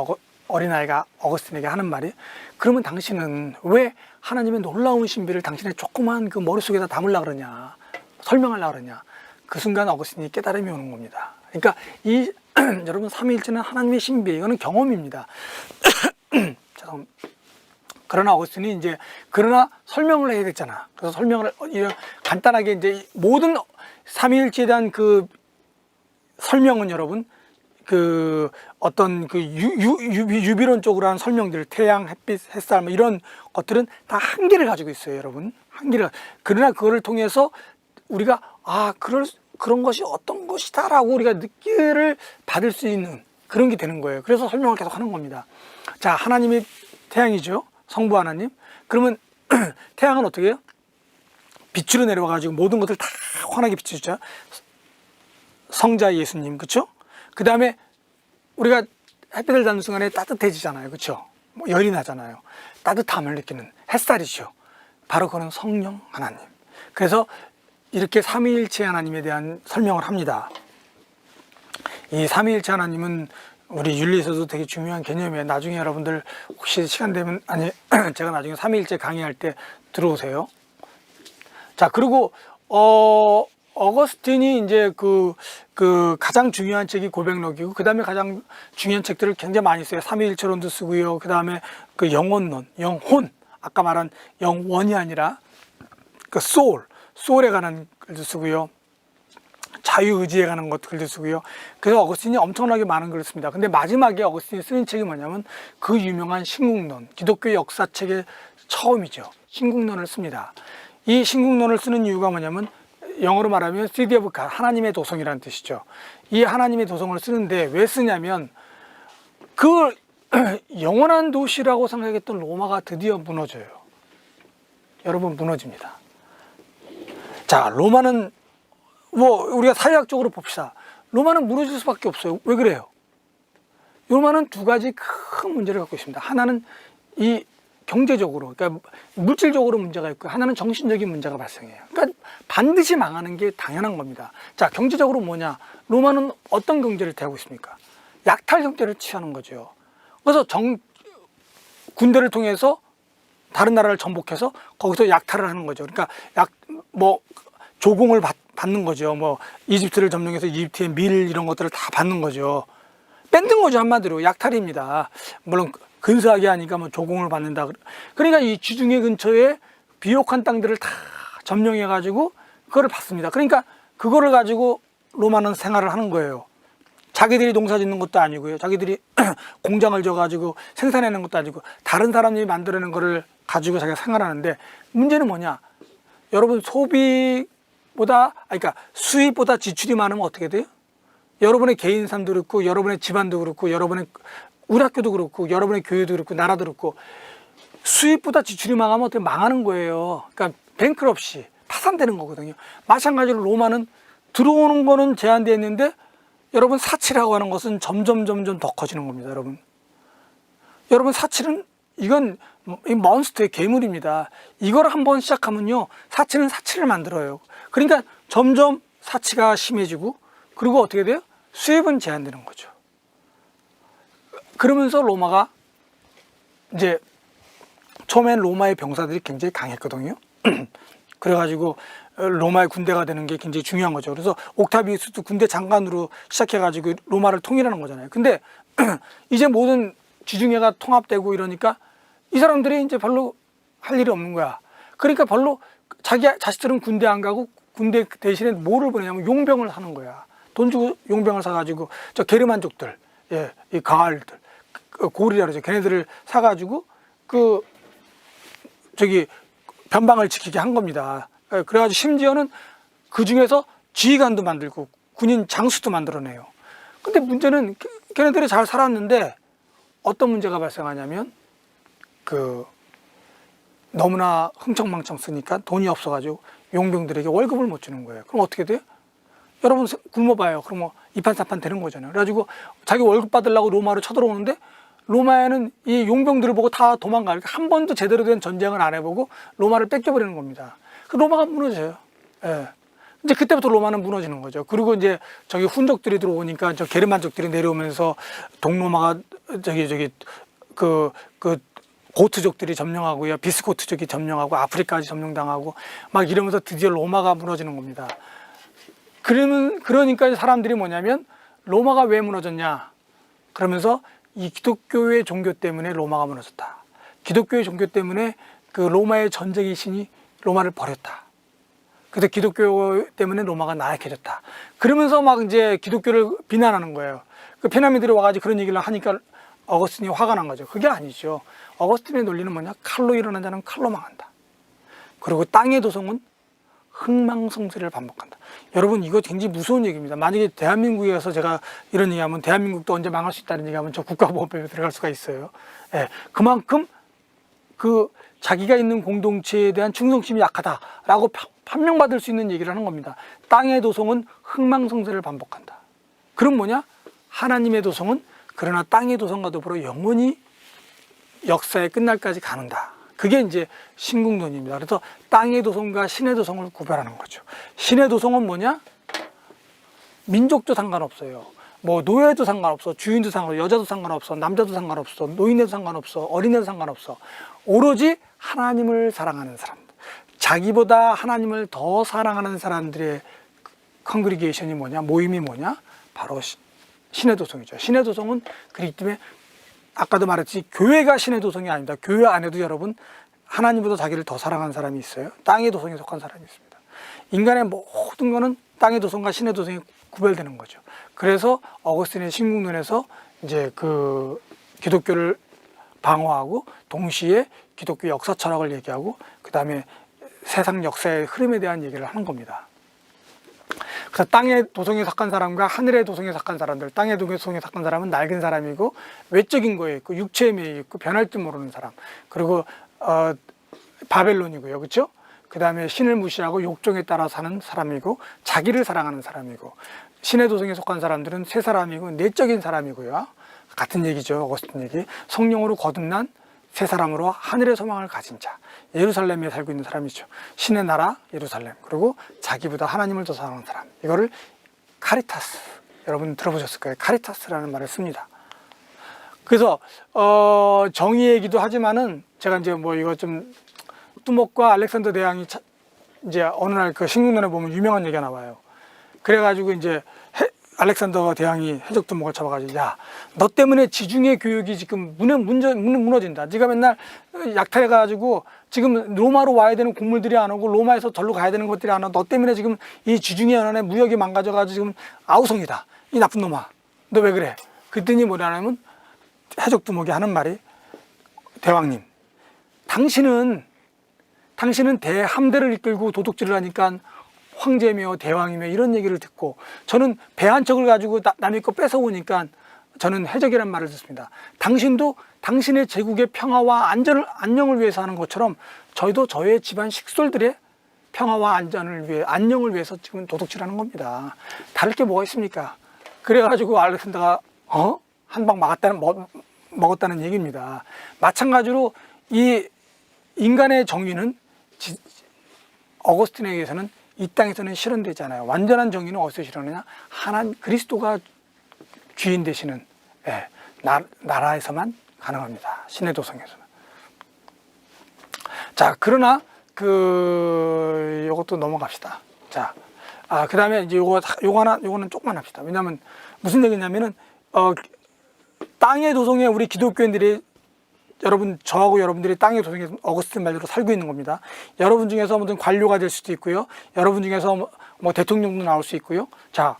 어린아이가 어거스틴에게 하는 말이 그러면 당신은 왜 하나님의 놀라운 신비를 당신의 조그만 그 머릿속에다 담으려고 그러냐, 설명하려고 그러냐. 그 순간 어거스틴이 깨달음이 오는 겁니다. 그러니까 이 여러분 삼위일체는 하나님의 신비, 이거는 경험입니다. 그러나 어거스틴이 이제 그러나 설명을 해야 됐잖아. 그래서 설명을 간단하게 이제 모든 삼위일체에 대한 그 설명은 여러분 그 어떤 그 유비론적으로 한 설명들, 태양, 햇빛, 햇살 뭐 이런 것들은 다 한계를 가지고 있어요, 여러분. 한계를. 그러나 그거를 통해서 우리가 그런 것이 어떤 것이다라고 우리가 느끼를 받을 수 있는 그런 게 되는 거예요. 그래서 설명을 계속 하는 겁니다. 자, 하나님이 태양이죠. 성부 하나님. 그러면 태양은 어떻게 해요? 빛으로 내려와가지고 모든 것을 다 환하게 비춰주죠. 성자 예수님, 그렇죠? 그 다음에 우리가 햇빛을 닿는 순간에 따뜻해지잖아요, 그렇죠? 뭐 열이 나잖아요. 따뜻함을 느끼는 햇살이죠. 바로 그는 성령 하나님. 그래서 이렇게 삼위일체 하나님에 대한 설명을 합니다. 이 삼위일체 하나님은 우리 윤리에서도 되게 중요한 개념이에요. 나중에 여러분들 혹시 시간 되면 제가 나중에 삼위일체 강의할 때 들어오세요. 자, 그리고 어거스틴이 이제 그 가장 중요한 책이 고백록이고 그 다음에 가장 중요한 책들을 굉장히 많이 써요. 삼위일체론도 쓰고요. 그 다음에 그 영혼론, 영혼, 아까 말한 영원이 아니라 그 소울에 관한 글도 쓰고요. 자유의지에 관한 것들도 쓰고요. 그래서 어거스틴이 엄청나게 많은 글을 씁니다. 근데 마지막에 어거스틴이 쓰는 책이 뭐냐면 그 유명한 신국론, 기독교 역사책의 처음이죠. 신국론을 씁니다. 이 신국론을 쓰는 이유가 뭐냐면 영어로 말하면 City of God, 하나님의 도성이라는 뜻이죠. 이 하나님의 도성을 쓰는데 왜 쓰냐면 그 영원한 도시라고 생각했던 로마가 드디어 무너져요. 여러분, 무너집니다. 자, 로마는 뭐 우리가 사회학적으로 봅시다. 로마는 무너질 수밖에 없어요. 왜 그래요? 로마는 두 가지 큰 문제를 갖고 있습니다. 하나는 이 경제적으로, 그러니까 물질적으로 문제가 있고 하나는 정신적인 문제가 발생해요. 그러니까 반드시 망하는 게 당연한 겁니다. 자, 경제적으로 뭐냐? 로마는 어떤 경제를 대하고 있습니까? 약탈 경제를 취하는 거죠. 그래서 군대를 통해서 다른 나라를 정복해서 거기서 약탈을 하는 거죠. 그러니까 조공을 받는 거죠. 뭐 이집트를 점령해서 이집트의 밀 이런 것들을 다 받는 거죠. 뺏는 거죠. 한마디로 약탈입니다. 물론 근사하게 하니까 뭐 조공을 받는다. 그러니까 이 지중해 근처에 비옥한 땅들을 다 점령해 가지고 그거를 받습니다. 그러니까 그거를 가지고 로마는 생활을 하는 거예요. 자기들이 농사 짓는 것도 아니고요. 자기들이 공장을 져 가지고 생산해내는 것도 아니고 다른 사람이 만들어낸 거를 가지고 자기가 생활하는데, 문제는 뭐냐? 여러분, 그러니까 수입보다 지출이 많으면 어떻게 돼요? 여러분의 개인 삶도 그렇고, 여러분의 집안도 그렇고, 여러분의 우리 학교도 그렇고, 여러분의 교회도 그렇고, 나라도 그렇고, 수입보다 지출이 망하면 어떻게 망하는 거예요. 그러니까 뱅크럽시, 파산되는 거거든요. 마찬가지로 로마는 들어오는 거는 제한되어 있는데, 여러분, 사치라고 하는 것은 점점 더 커지는 겁니다. 여러분 사치는 이건 몬스터의 괴물입니다. 이걸 한번 시작하면요, 사치는 사치를 만들어요. 그러니까 점점 사치가 심해지고, 그리고 어떻게 돼요? 수입은 제한되는 거죠. 그러면서 로마가 이제 처음엔 로마의 병사들이 굉장히 강했거든요. 그래가지고 로마의 군대가 되는 게 굉장히 중요한 거죠. 그래서 옥타비우스도 군대 장관으로 시작해가지고 로마를 통일하는 거잖아요. 근데 이제 모든 지중해가 통합되고 이러니까 이 사람들이 이제 별로 할 일이 없는 거야. 그러니까 별로 자식들은 군대 안 가고 군대 대신에 뭐를 보내냐면 용병을 사는 거야. 돈 주고 용병을 사가지고 저 게르만족들, 이 가을들, 고리라 그러죠. 걔네들을 사가지고 변방을 지키게 한 겁니다. 그래가지고 심지어는 그 중에서 지휘관도 만들고 군인 장수도 만들어내요. 근데 문제는 걔네들이 잘 살았는데 어떤 문제가 발생하냐면 너무나 흥청망청 쓰니까 돈이 없어가지고 용병들에게 월급을 못 주는 거예요. 그럼 어떻게 돼요? 여러분 굶어봐요. 그러면 이판사판 되는 거잖아요. 그래가지고 자기 월급 받으려고 로마로 쳐들어오는데 로마에는 이 용병들을 보고 다 도망가요. 한 번도 제대로 된 전쟁을 안 해보고 로마를 뺏겨버리는 겁니다. 그 로마가 무너져요. 예. 이제 그때부터 로마는 무너지는 거죠. 그리고 이제 저기 훈족들이 들어오니까 저 게르만족들이 내려오면서 동로마가 고트족들이 점령하고요, 비스고트족이 점령하고 아프리카까지 점령당하고 막 이러면서 드디어 로마가 무너지는 겁니다. 그러니까 사람들이 뭐냐면 로마가 왜 무너졌냐? 그러면서 이 기독교의 종교 때문에 로마가 무너졌다. 기독교의 종교 때문에 그 로마의 전쟁의 신이 로마를 버렸다. 그래서 기독교 때문에 로마가 나약해졌다. 그러면서 막 이제 기독교를 비난하는 거예요. 그 피라미드에 와가지고 그런 얘기를 하니까 어거스틴이 화가 난 거죠. 그게 아니죠. 어거스틴의 논리는 뭐냐? 칼로 일어난 자는 칼로 망한다. 그리고 땅의 도성은 흥망성쇠를 반복한다. 여러분, 이거 굉장히 무서운 얘기입니다. 만약에 대한민국에서 제가 이런 얘기하면 대한민국도 언제 망할 수 있다는 얘기하면 저 국가보안법에 들어갈 수가 있어요. 예, 그만큼 자기가 있는 공동체에 대한 충성심이 약하다라고 판명받을 수 있는 얘기를 하는 겁니다. 땅의 도성은 흥망성쇠를 반복한다. 그럼 뭐냐? 하나님의 도성은 그러나 땅의 도성과 더불어 영원히 역사의 끝날까지 가는다. 그게 이제 신궁론입니다. 그래서 땅의 도성과 신의 도성을 구별하는 거죠. 신의 도성은 뭐냐? 민족도 상관없어요. 뭐 노예도 상관없어, 주인도 상관없어, 여자도 상관없어, 남자도 상관없어, 노인네도 상관없어, 어린애도 상관없어. 오로지 하나님을 사랑하는 사람들, 자기보다 하나님을 더 사랑하는 사람들의 컨그리게이션이 뭐냐? 모임이 뭐냐? 바로 신의 도성이죠. 신의 도성은 그렇기 때문에 아까도 말했듯이 교회가 신의 도성이 아닙니다. 교회 안에도 여러분 하나님보다 자기를 더 사랑하는 사람이 있어요. 땅의 도성에 속한 사람이 있습니다. 인간의 모든 거는 땅의 도성과 신의 도성이 구별되는 거죠. 그래서 어거스틴의 신궁론에서 이제 그 기독교를 방어하고 동시에 기독교 역사 철학을 얘기하고 그 다음에 세상 역사의 흐름에 대한 얘기를 하는 겁니다. 그래서 땅의 도성에 속한 사람과 하늘의 도성에 속한 사람들, 땅의 도성에 속한 사람은 낡은 사람이고 외적인 거에 있고 육체에 매여 있고 변할 줄 모르는 사람, 그리고 바벨론이고요, 그렇죠? 그 다음에 신을 무시하고 욕정에 따라 사는 사람이고 자기를 사랑하는 사람이고, 신의 도성에 속한 사람들은 새 사람이고 내적인 사람이고요. 같은 얘기죠. 어거스틴 얘기. 성령으로 거듭난 세 사람으로 하늘의 소망을 가진 자, 예루살렘에 살고 있는 사람이죠. 신의 나라 예루살렘, 그리고 자기보다 하나님을 더 사랑하는 사람, 이거를 카리타스, 여러분 들어보셨을 거예요. 카리타스라는 말을 씁니다. 그래서 정의 얘기도 하지만은 제가 이제 뭐 이거 좀 뚜목과 알렉산더 대왕이 이제 어느 날 그 식민론에 보면 유명한 얘기가 나와요. 그래가지고 이제 알렉산더 대왕이 해적두목을 잡아가지고, 야, 너 때문에 지중해 교육이 지금 무너진다. 네가 맨날 약탈해가지고 지금 로마로 와야 되는 곡물들이 안 오고 로마에서 절로 가야 되는 것들이 안 오고 너 때문에 지금 이 지중해 연안의 무역이 망가져가지고 지금 아우성이다. 이 나쁜 놈아. 너 왜 그래? 그랬더니 뭐냐면 해적두목이 하는 말이, 대왕님, 당신은 대함대를 이끌고 도둑질을 하니까 황제며 대왕이며 이런 얘기를 듣고, 저는 배 한 척을 가지고 남의 거 뺏어오니까 저는 해적이란 말을 듣습니다. 당신도 당신의 제국의 평화와 안녕을 위해서 하는 것처럼 저희도 저의 집안 식솔들의 평화와 안녕을 위해서 지금 도둑질하는 겁니다. 다를 게 뭐가 있습니까? 그래가지고 알렉산더가 한 방 먹었다는 얘기입니다. 마찬가지로 이 인간의 정의는 어거스틴에 의해서는 이 땅에서는 실현되지 않아요. 완전한 정의는 어디서 실현하냐? 그리스도가 주인 되시는 나라에서만 가능합니다. 신의 도성에서는. 자, 그러나 요것도 넘어갑시다. 자, 그 다음에 이제 요거는 조금만 합시다. 왜냐하면 무슨 얘기냐면은 땅의 도성에 우리 기독교인들이, 저하고 여러분들이 땅의 도성에 어거스틴 말대로 살고 있는 겁니다. 여러분 중에서 무슨 관료가 될 수도 있고요. 여러분 중에서 뭐 대통령도 나올 수 있고요. 자,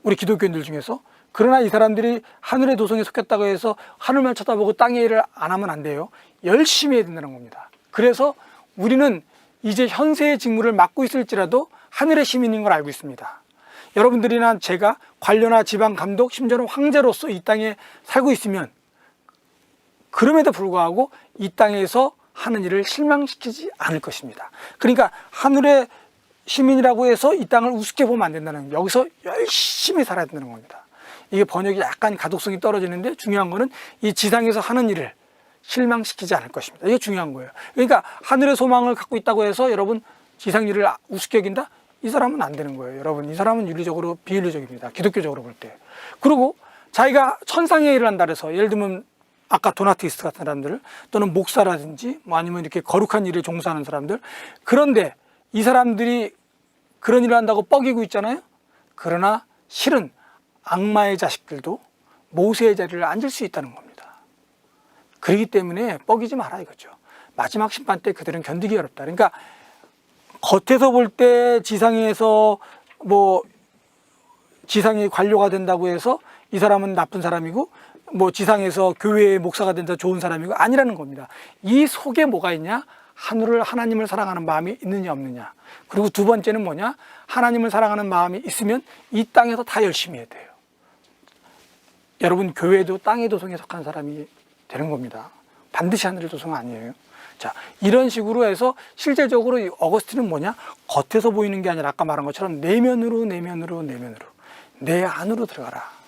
우리 기독교인들 중에서. 그러나 이 사람들이 하늘의 도성에 속했다고 해서 하늘만 쳐다보고 땅의 일을 안 하면 안 돼요. 열심히 해야 된다는 겁니다. 그래서 우리는 이제 현세의 직무를 맡고 있을지라도 하늘의 시민인 걸 알고 있습니다. 여러분들이나 제가 관료나 지방 감독, 심지어는 황제로서 이 땅에 살고 있으면 그럼에도 불구하고 이 땅에서 하는 일을 실망시키지 않을 것입니다. 그러니까 하늘의 시민이라고 해서 이 땅을 우습게 보면 안 된다는, 여기서 열심히 살아야 된다는 겁니다. 이게 번역이 약간 가독성이 떨어지는데 중요한 거는 이 지상에서 하는 일을 실망시키지 않을 것입니다. 이게 중요한 거예요. 그러니까 하늘의 소망을 갖고 있다고 해서 여러분 지상 일을 우습게 여긴다? 이 사람은 안 되는 거예요. 여러분, 이 사람은 윤리적으로 비윤리적입니다. 기독교적으로 볼 때. 그리고 자기가 천상의 일을 한다 그래서, 예를 들면 아까 도나티스트 같은 사람들, 또는 목사라든지 뭐 아니면 이렇게 거룩한 일에 종사하는 사람들, 그런데 이 사람들이 그런 일을 한다고 뻐기고 있잖아요. 그러나 실은 악마의 자식들도 모세의 자리를 앉을 수 있다는 겁니다. 그렇기 때문에 뻐기지 마라 이거죠. 마지막 심판 때 그들은 견디기 어렵다. 그러니까 겉에서 볼 때 지상에서 뭐 지상의 관료가 된다고 해서 이 사람은 나쁜 사람이고, 뭐 지상에서 교회의 목사가 된다 좋은 사람이고, 아니라는 겁니다. 이 속에 뭐가 있냐? 하나님을 사랑하는 마음이 있느냐 없느냐. 그리고 두 번째는 뭐냐? 하나님을 사랑하는 마음이 있으면 이 땅에서 다 열심히 해야 돼요. 여러분, 교회도 땅의 도성에 속한 사람이 되는 겁니다. 반드시 하늘의 도성 아니에요. 자, 이런 식으로 해서 실제적으로 이 어거스틴은 뭐냐? 겉에서 보이는 게 아니라 아까 말한 것처럼 내면으로 내 안으로 들어가라.